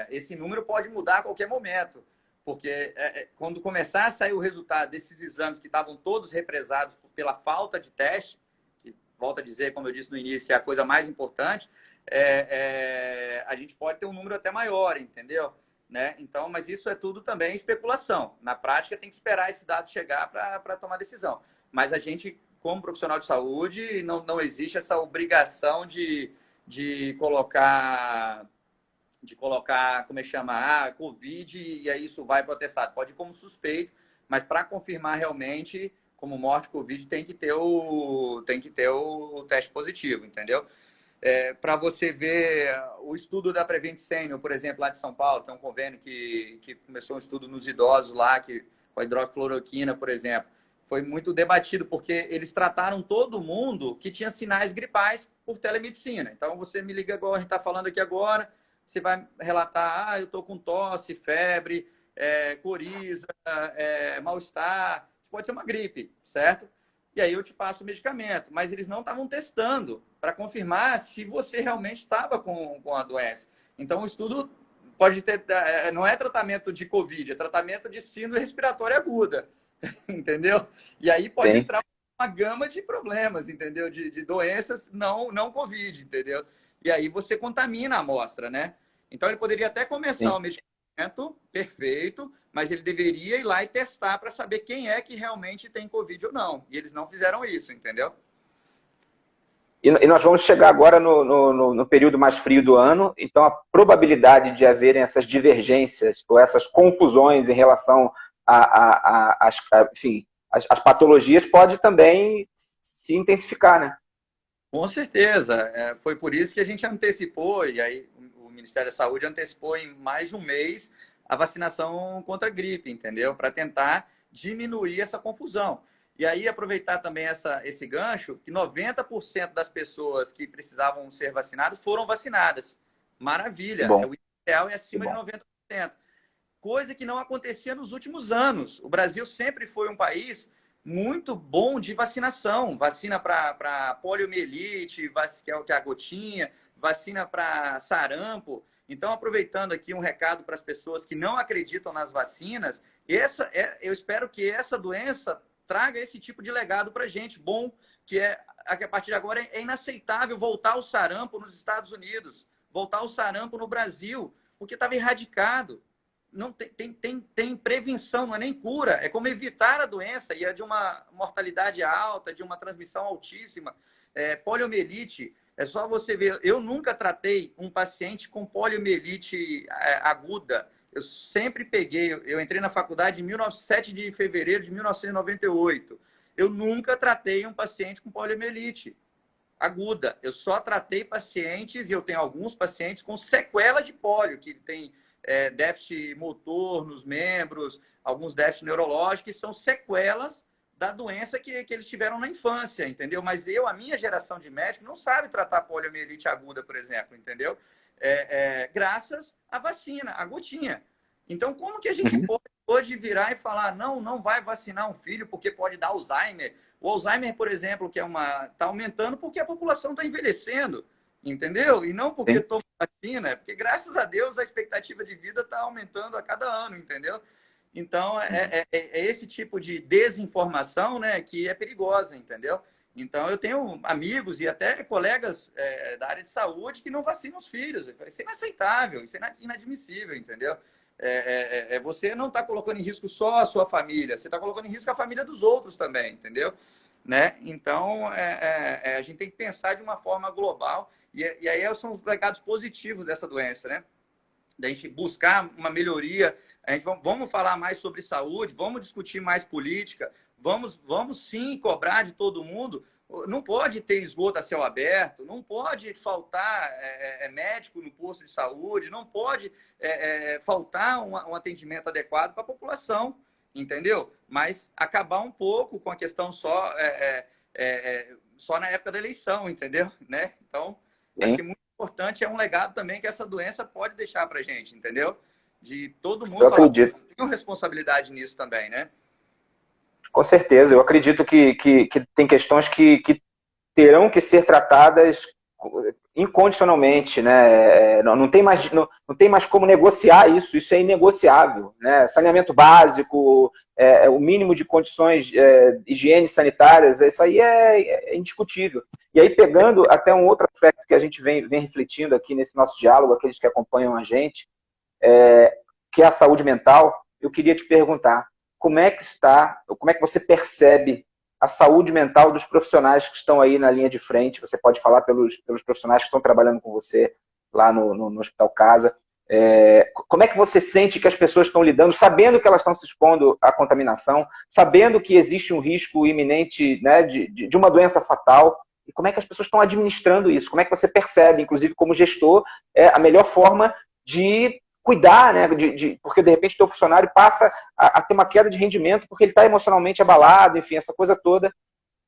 esse número pode mudar a qualquer momento, porque quando começar a sair o resultado desses exames que estavam todos represados pela falta de teste, que, volto a dizer, como eu disse no início, é a coisa mais importante, a gente pode ter um número até maior, entendeu? Né? Então, mas isso é tudo também especulação. Na prática, tem que esperar esse dado chegar para tomar decisão. Mas a gente, como profissional de saúde, não existe essa obrigação de colocar, como é que chama? Covid, e aí isso vai para o atestado. Pode ir como suspeito, mas para confirmar realmente como morte Covid, tem que ter o teste positivo, entendeu? Para você ver o estudo da Prevent Senior, por exemplo, lá de São Paulo, que é um convênio que começou um estudo nos idosos lá, com a hidroxicloroquina, por exemplo, foi muito debatido, porque eles trataram todo mundo que tinha sinais gripais por telemedicina. Então, você me liga agora, a gente está falando aqui agora, você vai relatar, eu estou com tosse, febre, coriza, mal-estar, pode ser uma gripe, certo? E aí eu te passo o medicamento. Mas eles não estavam testando para confirmar se você realmente estava com a doença. Então, o estudo pode ter... Não é tratamento de Covid, é tratamento de síndrome respiratória aguda. Entendeu? E aí pode Sim. entrar uma gama de problemas, entendeu? De doenças não Covid, entendeu? E aí você contamina a amostra, né? Então, ele poderia até começar Sim. o medicamento perfeito, mas ele deveria ir lá e testar para saber quem é que realmente tem Covid ou não. E eles não fizeram isso, entendeu? E nós vamos chegar agora no período mais frio do ano, então a probabilidade de haverem essas divergências ou essas confusões em relação enfim, as patologias pode também se intensificar, né? Com certeza. Foi por isso que a gente antecipou, e aí o Ministério da Saúde antecipou em mais de um mês a vacinação contra a gripe, entendeu? Para tentar diminuir essa confusão. E aí aproveitar também esse gancho, que 90% das pessoas que precisavam ser vacinadas foram vacinadas. Que Maravilha. bom, O ideal é que acima de bom. 90%. Coisa que não acontecia nos últimos anos. O Brasil sempre foi um país muito bom de vacinação. Vacina para poliomielite, que é a gotinha, vacina para sarampo. Então, aproveitando aqui um recado para as pessoas que não acreditam nas vacinas, eu espero que essa doença traga esse tipo de legado para a gente, bom, que a partir de agora é inaceitável voltar o sarampo nos Estados Unidos, voltar o sarampo no Brasil, porque estava erradicado. Não tem prevenção, não é nem cura, é como evitar a doença, e é de uma mortalidade alta, de uma transmissão altíssima. Poliomielite, é só você ver, eu nunca tratei um paciente com poliomielite aguda, eu sempre peguei, eu entrei na faculdade em 7 de fevereiro de 1998, eu nunca tratei um paciente com poliomielite aguda, eu só tratei pacientes, e eu tenho alguns pacientes com sequela de pólio, que tem déficit motor nos membros, alguns déficits neurológicos, que são sequelas da doença que eles tiveram na infância, entendeu? Mas a minha geração de médicos não sabe tratar poliomielite aguda, por exemplo, entendeu? Graças à vacina, à gotinha. Então, como que a gente Uhum. pode hoje virar e falar, não vai vacinar um filho porque pode dar Alzheimer? O Alzheimer, por exemplo, que está aumentando porque a população está envelhecendo, entendeu? E não porque Sim. toma vacina, porque graças a Deus a expectativa de vida está aumentando a cada ano, entendeu? Então, esse tipo de desinformação, né, que é perigosa, entendeu? Então, eu tenho amigos e até colegas da área de saúde que não vacinam os filhos. Isso é inaceitável, isso é inadmissível, entendeu? Você não está colocando em risco só a sua família, você está colocando em risco a família dos outros também, entendeu? Né? Então, a gente tem que pensar de uma forma global, e aí são os legados positivos dessa doença, né? Da gente buscar uma melhoria, vamos falar mais sobre saúde, vamos discutir mais política, vamos sim cobrar de todo mundo. Não pode ter esgoto a céu aberto, não pode faltar médico no posto de saúde, não pode faltar um atendimento adequado para a população. entendeu? Mas acabar um pouco com a questão só na época da eleição, entendeu? Né? Então, acho que muito importante é um legado também que essa doença pode deixar para gente, entendeu? De todo mundo Eu falar, acredito. tem uma responsabilidade nisso também, né? Com certeza, eu acredito que tem questões que terão que ser tratadas incondicionalmente, né? Não tem mais, não tem mais como negociar isso, isso é inegociável, né? Saneamento básico, o mínimo de condições, higiene sanitárias, isso aí é indiscutível. E aí, pegando até um outro aspecto que a gente vem refletindo aqui nesse nosso diálogo, aqueles que acompanham a gente, que é a saúde mental, eu queria te perguntar, como é que você percebe a saúde mental dos profissionais que estão aí na linha de frente? Você pode falar pelos profissionais que estão trabalhando com você lá no Hospital Casa. Como é que você sente que as pessoas estão lidando, sabendo que elas estão se expondo à contaminação, sabendo que existe um risco iminente, né, de uma doença fatal, e como é que as pessoas estão administrando isso? Como é que você percebe, inclusive como gestor, a melhor forma de cuidar, né? Porque de repente o teu funcionário passa a ter uma queda de rendimento porque ele está emocionalmente abalado, enfim, essa coisa toda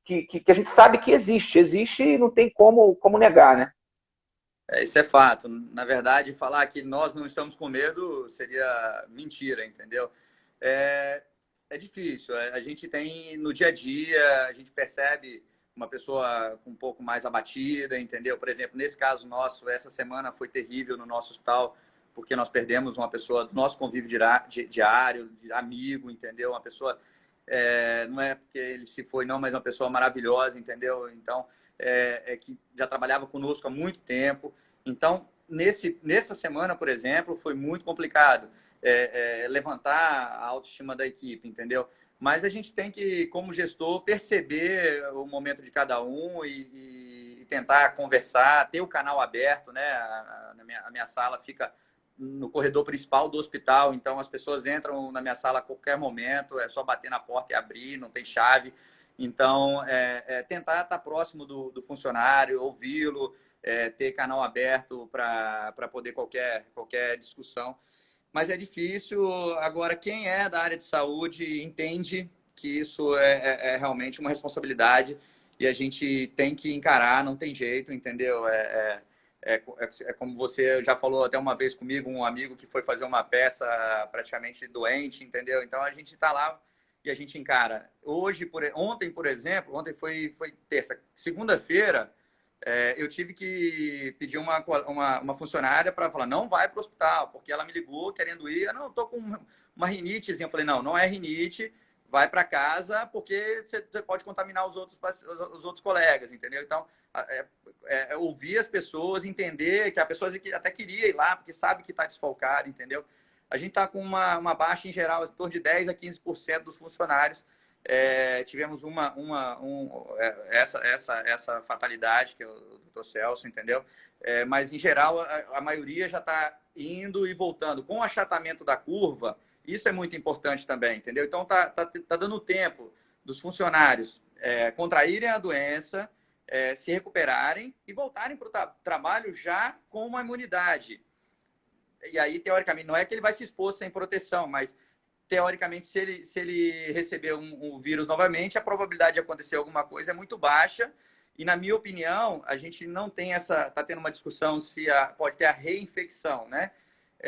que a gente sabe que existe e não tem como negar, né? Isso é fato. Na verdade, falar que nós não estamos com medo seria mentira, entendeu? É difícil. A gente tem no dia a dia, a gente percebe uma pessoa um pouco mais abatida, entendeu? Por exemplo, nesse caso nosso, essa semana foi terrível no nosso hospital, porque nós perdemos uma pessoa do nosso convívio diário, de amigo, entendeu? Uma pessoa, não é porque ele se foi, não, mas uma pessoa maravilhosa, entendeu? Então, que já trabalhava conosco há muito tempo. Então, nessa semana, por exemplo, foi muito complicado levantar a autoestima da equipe, entendeu? Mas a gente tem que, como gestor, perceber o momento de cada um e tentar conversar, ter o canal aberto, né? A minha sala fica no corredor principal do hospital, então as pessoas entram na minha sala a qualquer momento, é só bater na porta e abrir, não tem chave. Então, tentar estar próximo do funcionário, ouvi-lo, ter canal aberto para poder qualquer discussão. Mas é difícil. Agora, quem é da área de saúde entende que isso é realmente uma responsabilidade e a gente tem que encarar, não tem jeito, entendeu? Como você já falou até uma vez comigo, um amigo que foi fazer uma peça praticamente doente, entendeu? Então a gente está lá e a gente encara. Ontem, por exemplo, ontem foi terça, segunda-feira, eu tive que pedir uma funcionária para falar, não vai para o hospital, porque ela me ligou querendo ir, não, estou com uma rinitezinha. Eu falei, não é rinite, vai para casa, porque você pode contaminar os outros colegas, entendeu? Então, ouvir as pessoas, entender que a pessoa até queria ir lá, porque sabe que está desfalcada, entendeu? A gente está com uma baixa, em geral, em torno de 10% a 15% dos funcionários. Tivemos essa fatalidade, que é o Dr. Celso, entendeu? Mas, em geral, a maioria já está indo e voltando. Com o achatamento da curva, isso é muito importante também, entendeu? Então, tá dando tempo dos funcionários contraírem a doença, se recuperarem e voltarem para o trabalho já com uma imunidade. E aí, teoricamente, não é que ele vai se expor sem proteção, mas teoricamente, se ele receber um vírus novamente, a probabilidade de acontecer alguma coisa é muito baixa. E, na minha opinião, a gente não tem está tendo uma discussão se pode ter a reinfecção, né?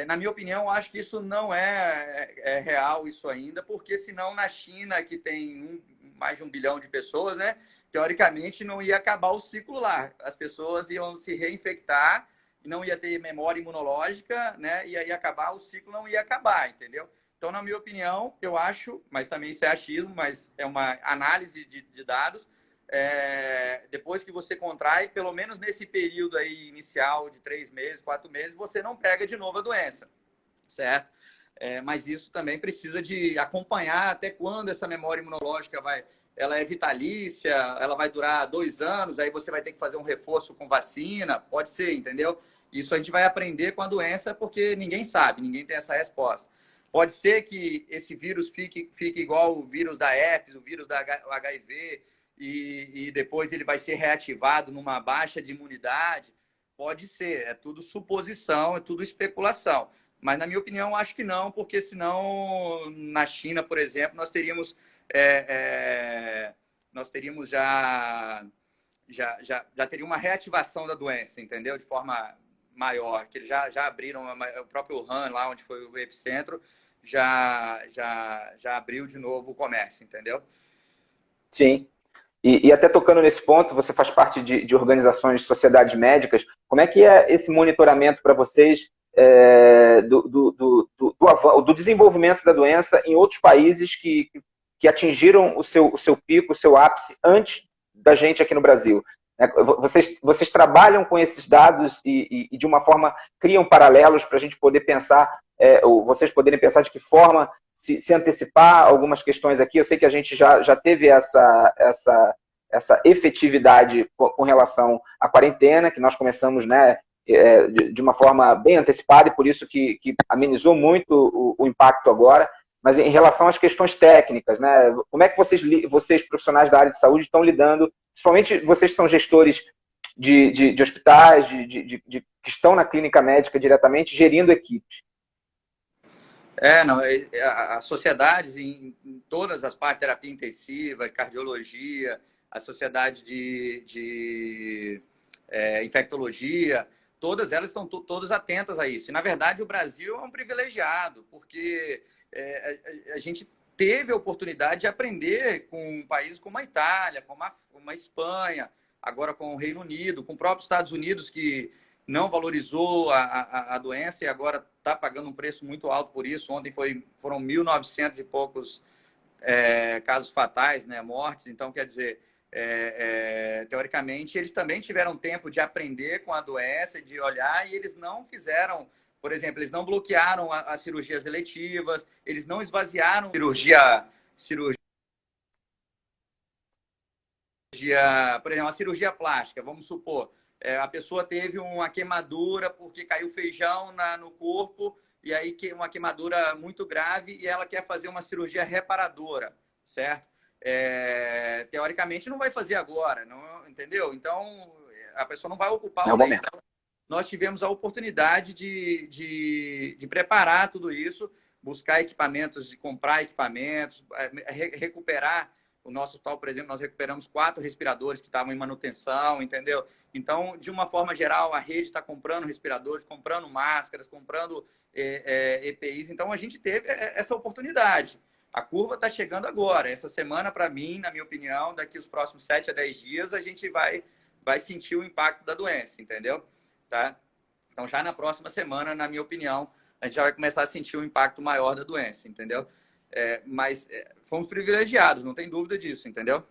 Na minha opinião, eu acho que isso não é real isso ainda, porque senão na China, que tem mais de 1 bilhão de pessoas, né? Teoricamente, não ia acabar o ciclo lá. As pessoas iam se reinfectar, não ia ter memória imunológica, né? E aí acabar, o ciclo não ia acabar, entendeu? Então, na minha opinião, eu acho, mas também isso é achismo, mas é uma análise de dados, depois que você contrai, pelo menos nesse período aí inicial de 3 meses, 4 meses, você não pega de novo a doença, certo? Mas isso também precisa de acompanhar até quando essa memória imunológica ela é vitalícia, ela vai durar 2 anos, aí você vai ter que fazer um reforço com vacina, pode ser, entendeu? Isso a gente vai aprender com a doença, porque ninguém sabe, ninguém tem essa resposta. Pode ser que esse vírus fique igual o vírus da herpes, o vírus da HIV, e depois ele vai ser reativado numa baixa de imunidade. Pode ser, é tudo suposição, é tudo especulação. Mas, na minha opinião, acho que não, porque senão, na China, por exemplo, nós teríamos já teria uma reativação da doença, entendeu? De forma maior, que eles já abriram, o próprio Wuhan, lá onde foi o epicentro, já abriu de novo o comércio, entendeu? Sim. E até tocando nesse ponto, você faz parte de organizações de sociedades médicas. Como é que é esse monitoramento para vocês do desenvolvimento da doença em outros países que atingiram o seu pico, o seu ápice antes da gente aqui no Brasil? Vocês trabalham com esses dados e de uma forma criam paralelos para a gente poder pensar, ou vocês poderem pensar de que forma se antecipar algumas questões aqui. Eu sei que a gente já teve essa efetividade com relação à quarentena, que nós começamos, né, de uma forma bem antecipada e por isso que amenizou muito o impacto agora. Mas em relação às questões técnicas, né, como é que vocês, profissionais da área de saúde, estão lidando, principalmente vocês que são gestores de hospitais, que estão na clínica médica diretamente, gerindo equipes? Não, as sociedades em todas as partes, terapia intensiva, cardiologia, a sociedade de infectologia, todas elas estão todas atentas a isso. E, na verdade, o Brasil é um privilegiado, porque a gente teve a oportunidade de aprender com países como a Itália, como a Espanha, agora com o Reino Unido, com o próprio Estados Unidos, que não valorizou a doença e agora está pagando um preço muito alto por isso. Ontem foram 1.900 e poucos casos fatais, né, mortes. Então, quer dizer, teoricamente, eles também tiveram tempo de aprender com a doença, de olhar, e eles não fizeram, por exemplo, eles não bloquearam as cirurgias eletivas, eles não esvaziaram cirurgia, por exemplo, a cirurgia plástica, vamos supor. A pessoa teve uma queimadura porque caiu feijão no corpo, e aí uma queimadura muito grave, e ela quer fazer uma cirurgia reparadora, certo? Teoricamente não vai fazer agora, não, entendeu? Então, a pessoa não vai ocupar o leito. Então, nós tivemos a oportunidade de preparar tudo isso, buscar equipamentos, de comprar equipamentos, recuperar. O nosso hospital, por exemplo, nós recuperamos 4 respiradores que estavam em manutenção, entendeu? Então, de uma forma geral, a rede está comprando respiradores, comprando máscaras, comprando EPIs. Então, a gente teve essa oportunidade. A curva está chegando agora. Essa semana, para mim, na minha opinião, daqui os próximos 7 a 10 dias, a gente vai sentir o impacto da doença, entendeu? Tá? Então, já na próxima semana, na minha opinião, a gente já vai começar a sentir o impacto maior da doença, entendeu? Mas fomos privilegiados, não tem dúvida disso, entendeu?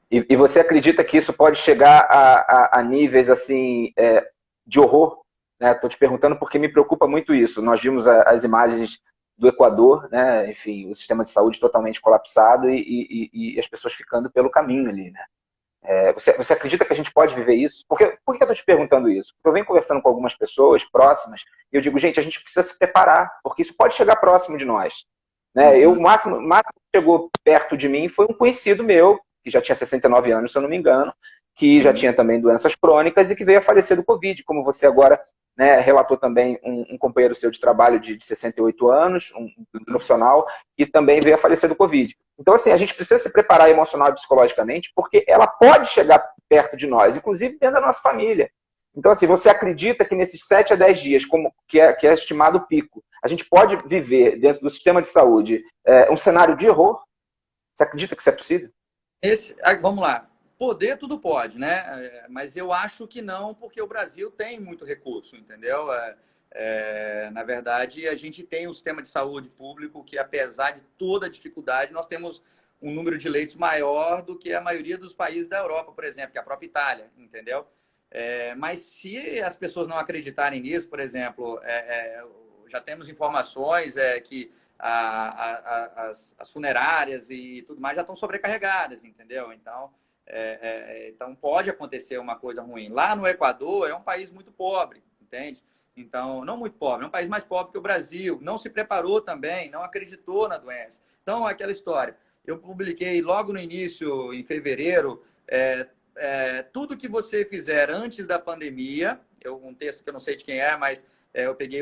E você acredita que isso pode chegar a níveis assim de horror? Estou te perguntando porque me preocupa muito isso. Nós vimos as imagens do Equador, né? Enfim, o sistema de saúde totalmente colapsado e as pessoas ficando pelo caminho ali, né? Você acredita que a gente pode viver isso? Por que eu estou te perguntando isso? Porque eu venho conversando com algumas pessoas próximas e eu digo, gente, a gente precisa se preparar, porque isso pode chegar próximo de nós. Né? O máximo que chegou perto de mim foi um conhecido meu, que já tinha 69 anos, se eu não me engano, que já tinha também doenças crônicas e que veio a falecer do Covid, como você agora, né, relatou também um companheiro seu de trabalho de 68 anos, um profissional, e também veio a falecer do Covid. Então, assim, a gente precisa se preparar emocional e psicologicamente, porque ela pode chegar perto de nós, inclusive dentro da nossa família. Então, assim, você acredita que nesses 7 a 10 dias, que é estimado o pico, a gente pode viver dentro do sistema de saúde um cenário de horror? Você acredita que isso é possível? Vamos lá. Poder tudo pode, né? Mas eu acho que não, porque o Brasil tem muito recurso, entendeu? Na verdade, a gente tem um sistema de saúde público que, apesar de toda a dificuldade, nós temos um número de leitos maior do que a maioria dos países da Europa, por exemplo, que é a própria Itália, entendeu? Mas se as pessoas não acreditarem nisso, por exemplo, já temos informações que as funerárias e tudo mais já estão sobrecarregadas, entendeu? Então pode acontecer uma coisa ruim. Lá no Equador é um país muito pobre, entende? Então, não muito pobre, é um país mais pobre que o Brasil, não se preparou também, não acreditou na doença. Então, aquela história. Eu publiquei logo no início, em fevereiro, tudo que você fizer antes da pandemia, um texto que eu não sei de quem é, mas eu peguei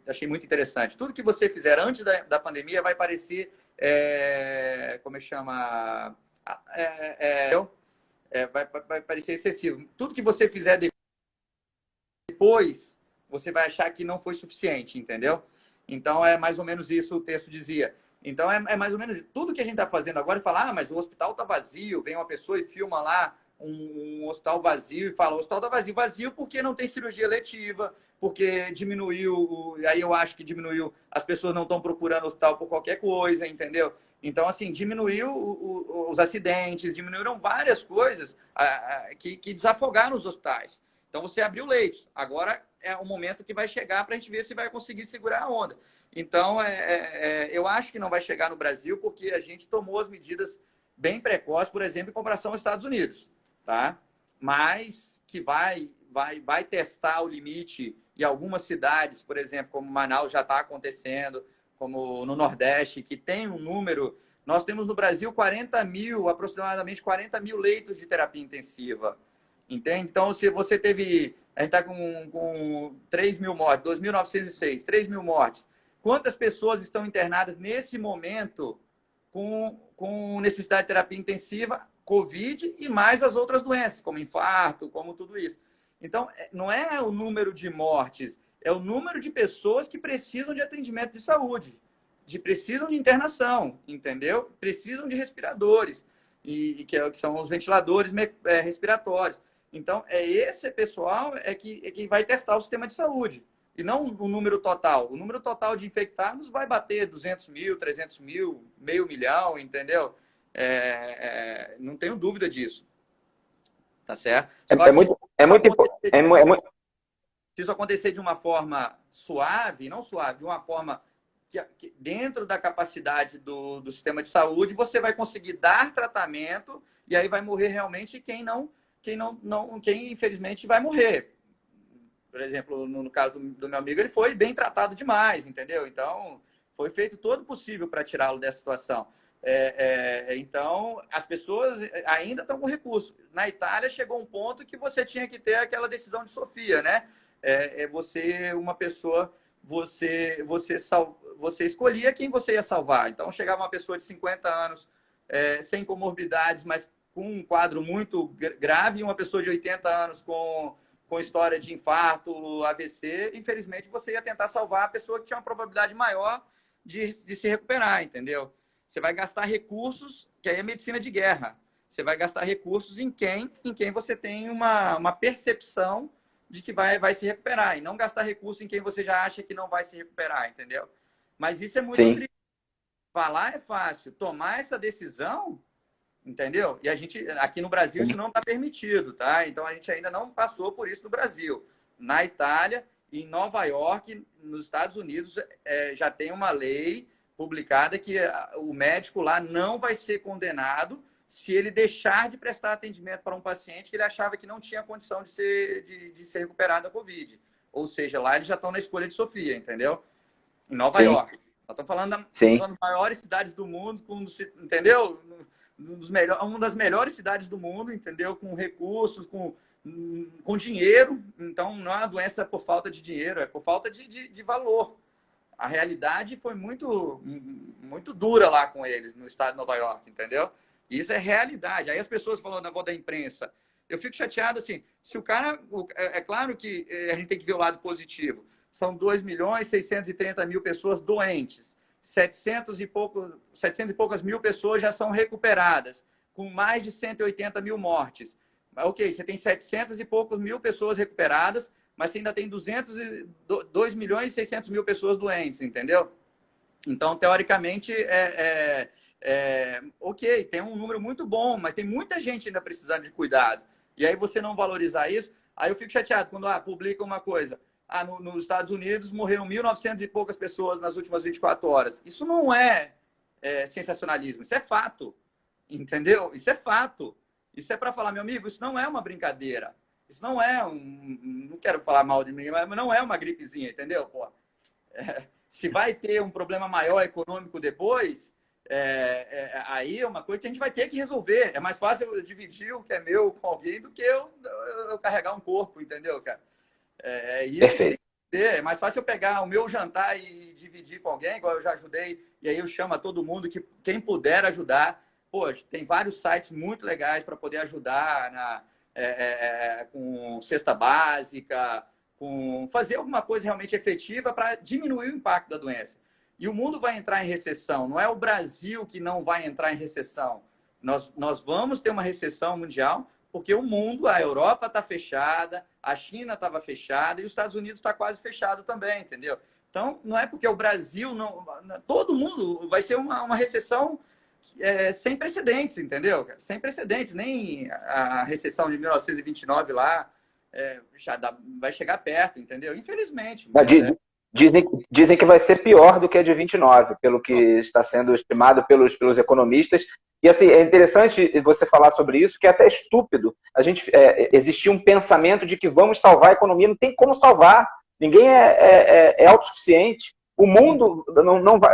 achei muito interessante. Tudo que você fizer antes da pandemia vai parecer, como é que chama? Vai parecer excessivo. Tudo que você fizer depois, você vai achar que não foi suficiente, entendeu? Então, é mais ou menos isso o texto dizia. Então, é mais ou menos isso. Tudo que a gente está fazendo agora e fala, mas o hospital está vazio, vem uma pessoa e filma lá um hospital vazio e fala, o hospital está vazio. Vazio porque não tem cirurgia letiva, porque diminuiu, aí eu acho que diminuiu, as pessoas não estão procurando hospital por qualquer coisa, entendeu? Então, assim, diminuiu os acidentes, diminuíram várias coisas que desafogaram os hospitais. Então, você abriu leitos. Agora é o momento que vai chegar para a gente ver se vai conseguir segurar a onda. Então, eu acho que não vai chegar no Brasil porque a gente tomou as medidas bem precoces, por exemplo, em comparação aos Estados Unidos, tá? Mas que vai testar o limite em algumas cidades, por exemplo, como Manaus já está acontecendo, como no Nordeste, que tem um número... Nós temos no Brasil aproximadamente 40 mil leitos de terapia intensiva. Entende? Então, se você teve... A gente está com 3 mil mortes, 2.906, 3 mil mortes. Quantas pessoas estão internadas nesse momento com necessidade de terapia intensiva, Covid e mais as outras doenças, como infarto, como tudo isso? Então, não é o número de mortes, é o número de pessoas que precisam de atendimento de saúde, precisam de internação, entendeu? Precisam de respiradores, que são os ventiladores respiratórios. Então, esse pessoal que vai testar o sistema de saúde, e não o número total. O número total de infectados vai bater 200 mil, 300 mil, 500 mil, entendeu? Não tenho dúvida disso. Tá certo? Se isso acontecer de uma forma suave, não suave, de uma forma que dentro da capacidade do sistema de saúde, você vai conseguir dar tratamento e aí vai morrer realmente quem infelizmente vai morrer. Por exemplo, no caso do meu amigo, ele foi bem tratado demais, entendeu? Então, foi feito todo o possível para tirá-lo dessa situação. Então, as pessoas ainda estão com recurso. Na Itália, chegou um ponto que você tinha que ter aquela decisão de Sofia, né? Uma pessoa, você escolhia quem você ia salvar. Então, chegava uma pessoa de 50 anos, sem comorbidades, mas com um quadro muito grave, e uma pessoa de 80 anos com história de infarto, AVC, infelizmente você ia tentar salvar a pessoa que tinha uma probabilidade maior de se recuperar, entendeu? Você vai gastar recursos, que aí é medicina de guerra. Você vai gastar recursos em quem você tem uma percepção de que vai se recuperar, e não gastar recursos em quem você já acha que não vai se recuperar, entendeu? Mas isso é muito triste. Falar é fácil, tomar essa decisão, entendeu? E a gente, aqui no Brasil, isso não está permitido, tá? Então, a gente ainda não passou por isso no Brasil. Na Itália, em Nova York, nos Estados Unidos, já tem uma lei publicada que o médico lá não vai ser condenado se ele deixar de prestar atendimento para um paciente que ele achava que não tinha condição de ser recuperado da Covid. Ou seja, lá eles já estão na escolha de Sofia, entendeu? Em Nova York. Nós estamos falando das maiores cidades do mundo, entendeu? Uma das melhores cidades do mundo, entendeu? Com recursos, com dinheiro. Então, não é uma doença por falta de dinheiro, é por falta de valor. A realidade foi muito, muito dura lá com eles, no estado de Nova York, entendeu? E isso é realidade. Aí as pessoas falam na voz da imprensa. Eu fico chateado, assim, se o cara... É claro que a gente tem que ver o lado positivo. São 2.630.000 pessoas doentes. 700 e poucas mil pessoas já são recuperadas, com mais de 180 mil mortes. Ok, você tem 700 e poucos mil pessoas recuperadas, mas você ainda tem 2.600.000 pessoas doentes, entendeu? Então, teoricamente, ok, tem um número muito bom, mas tem muita gente ainda precisando de cuidado. E aí você não valorizar isso, aí eu fico chateado quando publica uma coisa. Nos Estados Unidos morreram 1.900 e poucas pessoas nas últimas 24 horas. Isso não é sensacionalismo, isso é fato, entendeu? Isso é fato. Isso é para falar, meu amigo, isso não é uma brincadeira. Isso não é não quero falar mal de mim, mas não é uma gripezinha, entendeu? Pô, se vai ter um problema maior econômico depois, aí é uma coisa que a gente vai ter que resolver. É mais fácil eu dividir o que é meu com alguém do que eu carregar um corpo, entendeu, cara? Isso É mais fácil eu pegar o meu jantar e dividir com alguém, igual eu já ajudei, e aí eu chamo a todo mundo que quem puder ajudar. Pô, tem vários sites muito legais para poder ajudar com cesta básica, com fazer alguma coisa realmente efetiva para diminuir o impacto da doença. E o mundo vai entrar em recessão. Não é o Brasil que não vai entrar em recessão. Nós vamos ter uma recessão mundial porque o mundo, a Europa está fechada, a China estava fechada e os Estados Unidos está quase fechado também, entendeu? Então, não é porque o Brasil não... Todo mundo vai ser uma recessão sem precedentes, entendeu? Sem precedentes. Nem a recessão de 1929 lá vai chegar perto, entendeu? Infelizmente. Dizem que vai ser pior do que a de 29, pelo que está sendo estimado pelos economistas. E assim, é interessante você falar sobre isso, que é até estúpido. Existia um pensamento de que vamos salvar a economia, não tem como salvar. Ninguém é autossuficiente. O mundo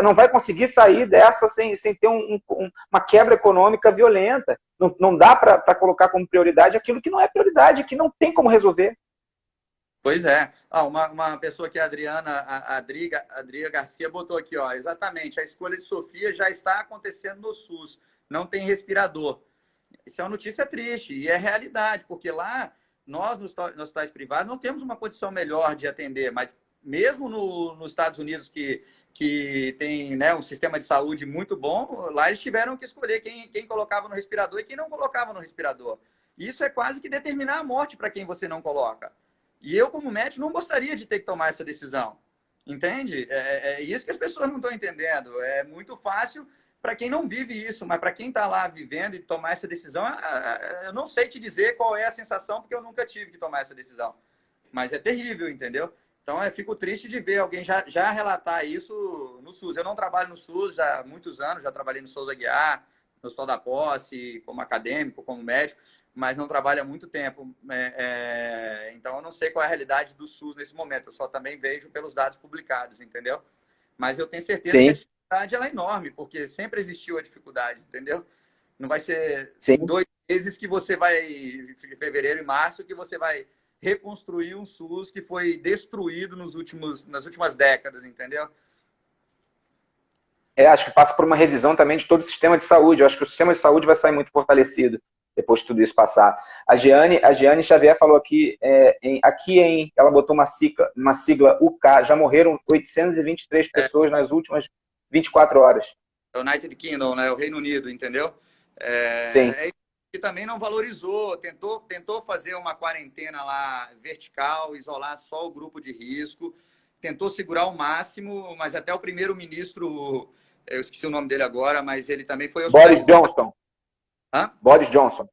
não vai conseguir sair dessa sem ter uma quebra econômica violenta. Não dá para colocar como prioridade aquilo que não é prioridade, que não tem como resolver. Pois é. Uma pessoa que é a Adria Garcia botou aqui, ó, exatamente, a escolha de Sofia já está acontecendo no SUS, não tem respirador. Isso é uma notícia triste e é realidade, porque lá nós, nos hospitais privados, não temos uma condição melhor de atender, mas mesmo nos Estados Unidos, que tem, né, um sistema de saúde muito bom, lá eles tiveram que escolher quem colocava no respirador e quem não colocava no respirador. Isso é quase que determinar a morte para quem você não coloca. E eu, como médico, não gostaria de ter que tomar essa decisão. Entende? É isso que as pessoas não estão entendendo. É muito fácil para quem não vive isso, mas para quem está lá vivendo e tomar essa decisão, eu não sei te dizer qual é a sensação, porque eu nunca tive que tomar essa decisão. Mas é terrível, entendeu? Então, eu fico triste de ver alguém já relatar isso no SUS. Eu não trabalho no SUS já há muitos anos, já trabalhei no Souza Aguiar, no Hospital da Posse, como acadêmico, como médico, mas não trabalho há muito tempo. Então, eu não sei qual é a realidade do SUS nesse momento. Eu só também vejo pelos dados publicados, entendeu? Mas eu tenho certeza que a dificuldade ela é enorme, porque sempre existiu a dificuldade, entendeu? Não vai ser em 2 meses que você vai, em fevereiro e março, que você vai reconstruir um SUS que foi destruído nas últimas décadas, entendeu? Acho que passa por uma revisão também de todo o sistema de saúde. Eu acho que o sistema de saúde vai sair muito fortalecido depois de tudo isso passar. A Giane Xavier falou aqui, ela botou uma sigla UK, já morreram 823 pessoas nas últimas 24 horas. United Kingdom, né? O Reino Unido, entendeu? Sim. E também não valorizou, tentou fazer uma quarentena lá vertical, isolar só o grupo de risco, tentou segurar ao máximo, mas até o primeiro-ministro, eu esqueci o nome dele agora, mas ele também foi Boris Johnson. Hã? Boris Johnson.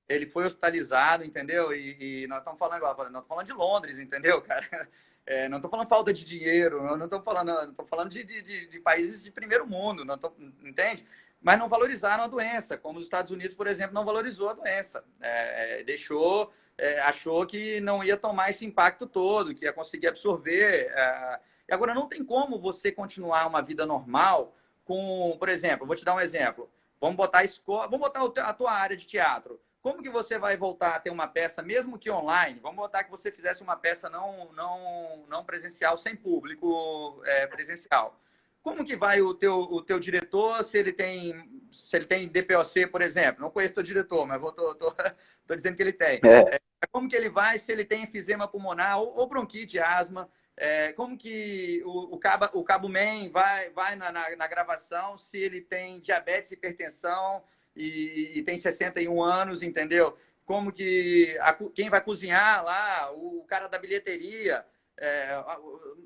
Ele foi hospitalizado, entendeu? E nós estamos falando agora, nós estamos falando de Londres, entendeu, cara? Não estou falando falta de dinheiro, não estou falando de países de primeiro mundo, entende? Mas não valorizaram a doença, como os Estados Unidos, por exemplo, não valorizou a doença. Achou que não ia tomar esse impacto todo, que ia conseguir absorver. E agora, não tem como você continuar uma vida normal com, por exemplo, vou te dar um exemplo. Vamos botar a tua área de teatro. Como que você vai voltar a ter uma peça, mesmo que online? Vamos botar que você fizesse uma peça não presencial, sem público presencial. Como que vai o teu diretor se ele tem DPOC, por exemplo? Não conheço o teu diretor, mas tô dizendo que ele tem. Como que ele vai se ele tem enfisema pulmonar ou bronquite, asma? Como que o Cabo Man vai na gravação se ele tem diabetes, hipertensão e tem 61 anos, entendeu? Como que quem vai cozinhar lá, o cara da bilheteria,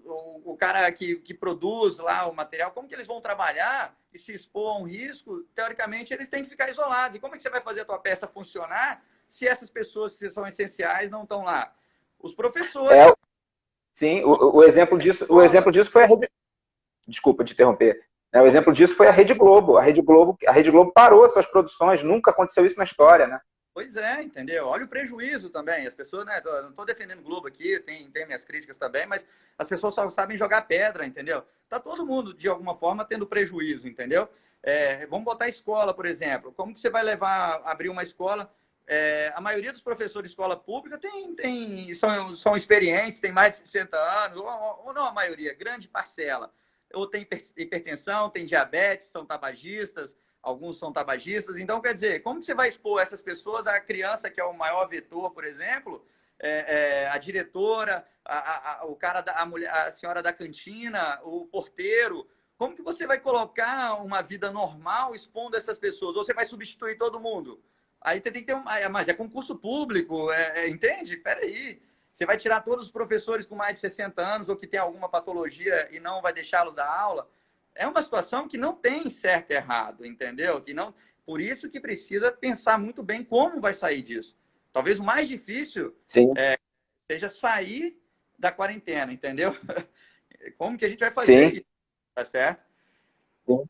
o cara que produz lá o material, como que eles vão trabalhar e se expor a um risco? Teoricamente, eles têm que ficar isolados. E como é que você vai fazer a tua peça funcionar se essas pessoas que são essenciais não estão lá? Os professores... Sim, o exemplo disso foi a Rede... Desculpa te interromper. O exemplo disso foi a Rede Globo. A Rede Globo parou suas produções, nunca aconteceu isso na história, né? Pois é, entendeu? Olha o prejuízo também. As pessoas, né? Não estou defendendo o Globo aqui, tem minhas críticas também, mas as pessoas só sabem jogar pedra, entendeu? Tá todo mundo, de alguma forma, tendo prejuízo, entendeu? Vamos botar escola, por exemplo. Como que você vai abrir uma escola A maioria dos professores de escola pública são experientes, tem mais de 60 anos, ou não a maioria, grande parcela. Ou tem hipertensão, tem diabetes, são tabagistas, alguns são tabagistas. Então, quer dizer, como que você vai expor essas pessoas, a criança que é o maior vetor, por exemplo, a diretora, o cara, a mulher, a senhora da cantina, o porteiro? Como que você vai colocar uma vida normal expondo essas pessoas? Ou você vai substituir todo mundo? Aí você tem que ter mas é concurso público, entende? Peraí. Você vai tirar todos os professores com mais de 60 anos ou que tem alguma patologia e não vai deixá-los dar aula? É uma situação que não tem certo e errado, entendeu? Que não, por isso que precisa pensar muito bem como vai sair disso. Talvez o mais difícil seja sair da quarentena, entendeu? Como que a gente vai fazer isso? Tá certo? Sim.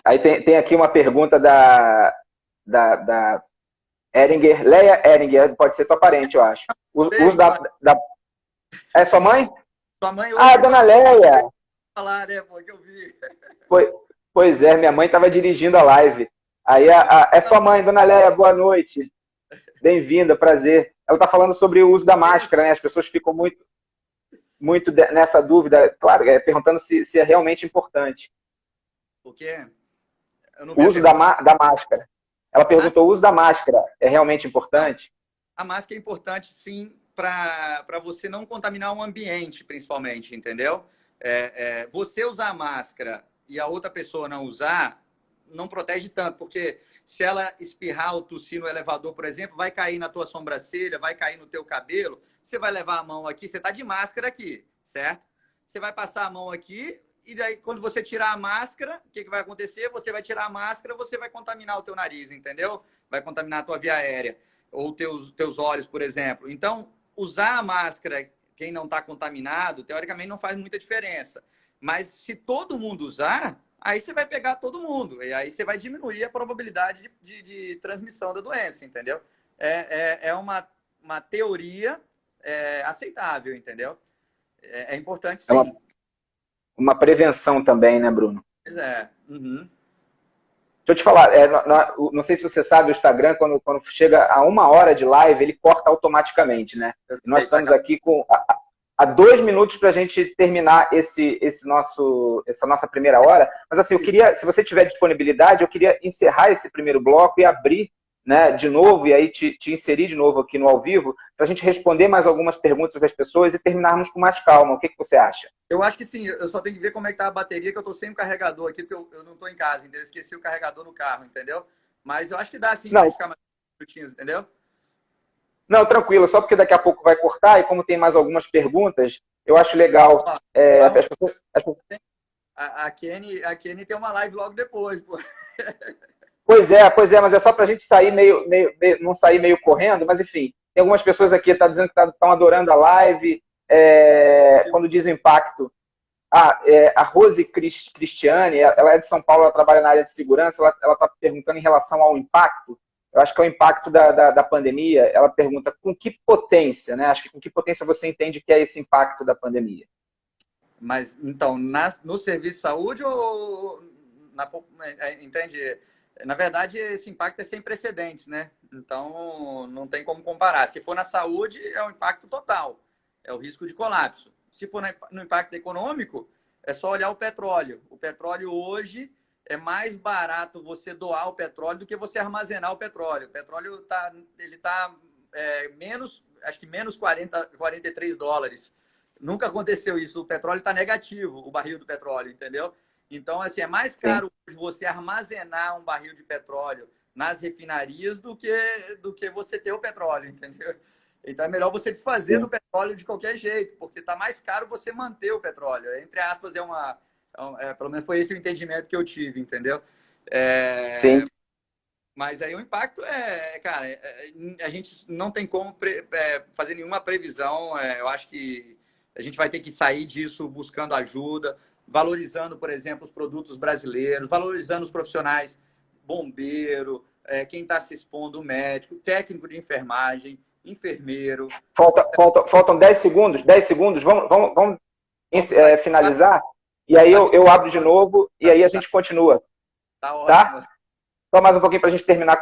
Aí tem aqui uma pergunta da Eringer, Leia Eringer, pode ser tua parente, eu acho. É sua mãe? Sua mãe hoje. Dona Leia! Falar, né, pô, que eu vi. Pois é, minha mãe estava dirigindo a live. Aí é sua mãe, Dona Leia, boa noite. Bem-vinda, prazer. Ela está falando sobre o uso da máscara, né? As pessoas ficam muito nessa dúvida, claro, perguntando se é realmente importante. O quê? O uso da máscara. Ela perguntou, o uso da máscara é realmente importante? A máscara é importante, sim, para você não contaminar o ambiente, principalmente, entendeu? Você usar a máscara e a outra pessoa não usar, não protege tanto, porque se ela espirrar ou tossir no elevador, por exemplo, vai cair na tua sobrancelha, vai cair no teu cabelo, você vai levar a mão aqui, você está de máscara aqui, certo? Você vai passar a mão aqui, e daí, quando você tirar a máscara, o que vai acontecer? Você vai tirar a máscara, você vai contaminar o teu nariz, entendeu? Vai contaminar a tua via aérea, ou teus olhos, por exemplo. Então, usar a máscara, quem não está contaminado, teoricamente não faz muita diferença. Mas se todo mundo usar, aí você vai pegar todo mundo. E aí você vai diminuir a probabilidade de transmissão da doença, entendeu? É uma teoria aceitável, entendeu? É importante, sim. Uma prevenção também, né, Bruno? Pois é. Uhum. Deixa eu te falar, não sei se você sabe, o Instagram, quando chega a 1 hora de live, ele corta automaticamente, né? E nós estamos aqui há 2 minutos para a gente terminar essa nossa primeira hora. Mas assim, eu queria, se você tiver disponibilidade, eu queria encerrar esse primeiro bloco e abrir, né, de novo, e aí te inserir de novo aqui no ao vivo, para a gente responder mais algumas perguntas das pessoas e terminarmos com mais calma. O que você acha? Eu acho que sim, eu só tenho que ver como é que tá a bateria, que eu estou sem o carregador aqui, porque eu não estou em casa, entendeu? Eu esqueci o carregador no carro, entendeu? Mas eu acho que dá sim para ficar mais minutinhos, entendeu? Não, tranquilo, só porque daqui a pouco vai cortar, e como tem mais algumas perguntas, eu acho legal. A Kenny tem uma live logo depois, pô. Pois é, mas é só para a gente sair não sair meio correndo, mas enfim, tem algumas pessoas aqui que estão dizendo que estão adorando a live, quando diz o impacto. A Rose Cristiane, ela é de São Paulo, ela trabalha na área de segurança, ela está perguntando em relação ao impacto, eu acho que é o impacto da pandemia, ela pergunta com que potência, né? Acho que com que potência você entende que é esse impacto da pandemia? Mas, então, no serviço de saúde ou entende? Na verdade, esse impacto é sem precedentes, né? Então, não tem como comparar. Se for na saúde, é um impacto total. É o risco de colapso. Se for no impacto econômico, é só olhar o petróleo. O petróleo hoje é mais barato você doar o petróleo do que você armazenar o petróleo. O petróleo está acho que menos 43 dólares. Nunca aconteceu isso. O petróleo está negativo, o barril do petróleo, entendeu? Então, assim, é mais caro hoje você armazenar um barril de petróleo nas refinarias do que você ter o petróleo, entendeu? Então, é melhor você desfazer do petróleo de qualquer jeito, porque está mais caro você manter o petróleo. Entre aspas, pelo menos foi esse o entendimento que eu tive, entendeu? Sim. Mas aí o impacto cara, a gente não tem como fazer nenhuma previsão. Eu acho que a gente vai ter que sair disso buscando ajuda, valorizando, por exemplo, os produtos brasileiros, valorizando os profissionais, bombeiro, quem está se expondo, médico, técnico de enfermagem, enfermeiro. Faltam 10 segundos, vamos finalizar? E aí eu abro de novo e aí a gente continua. Tá ótimo. Tá? Só mais um pouquinho para a gente terminar.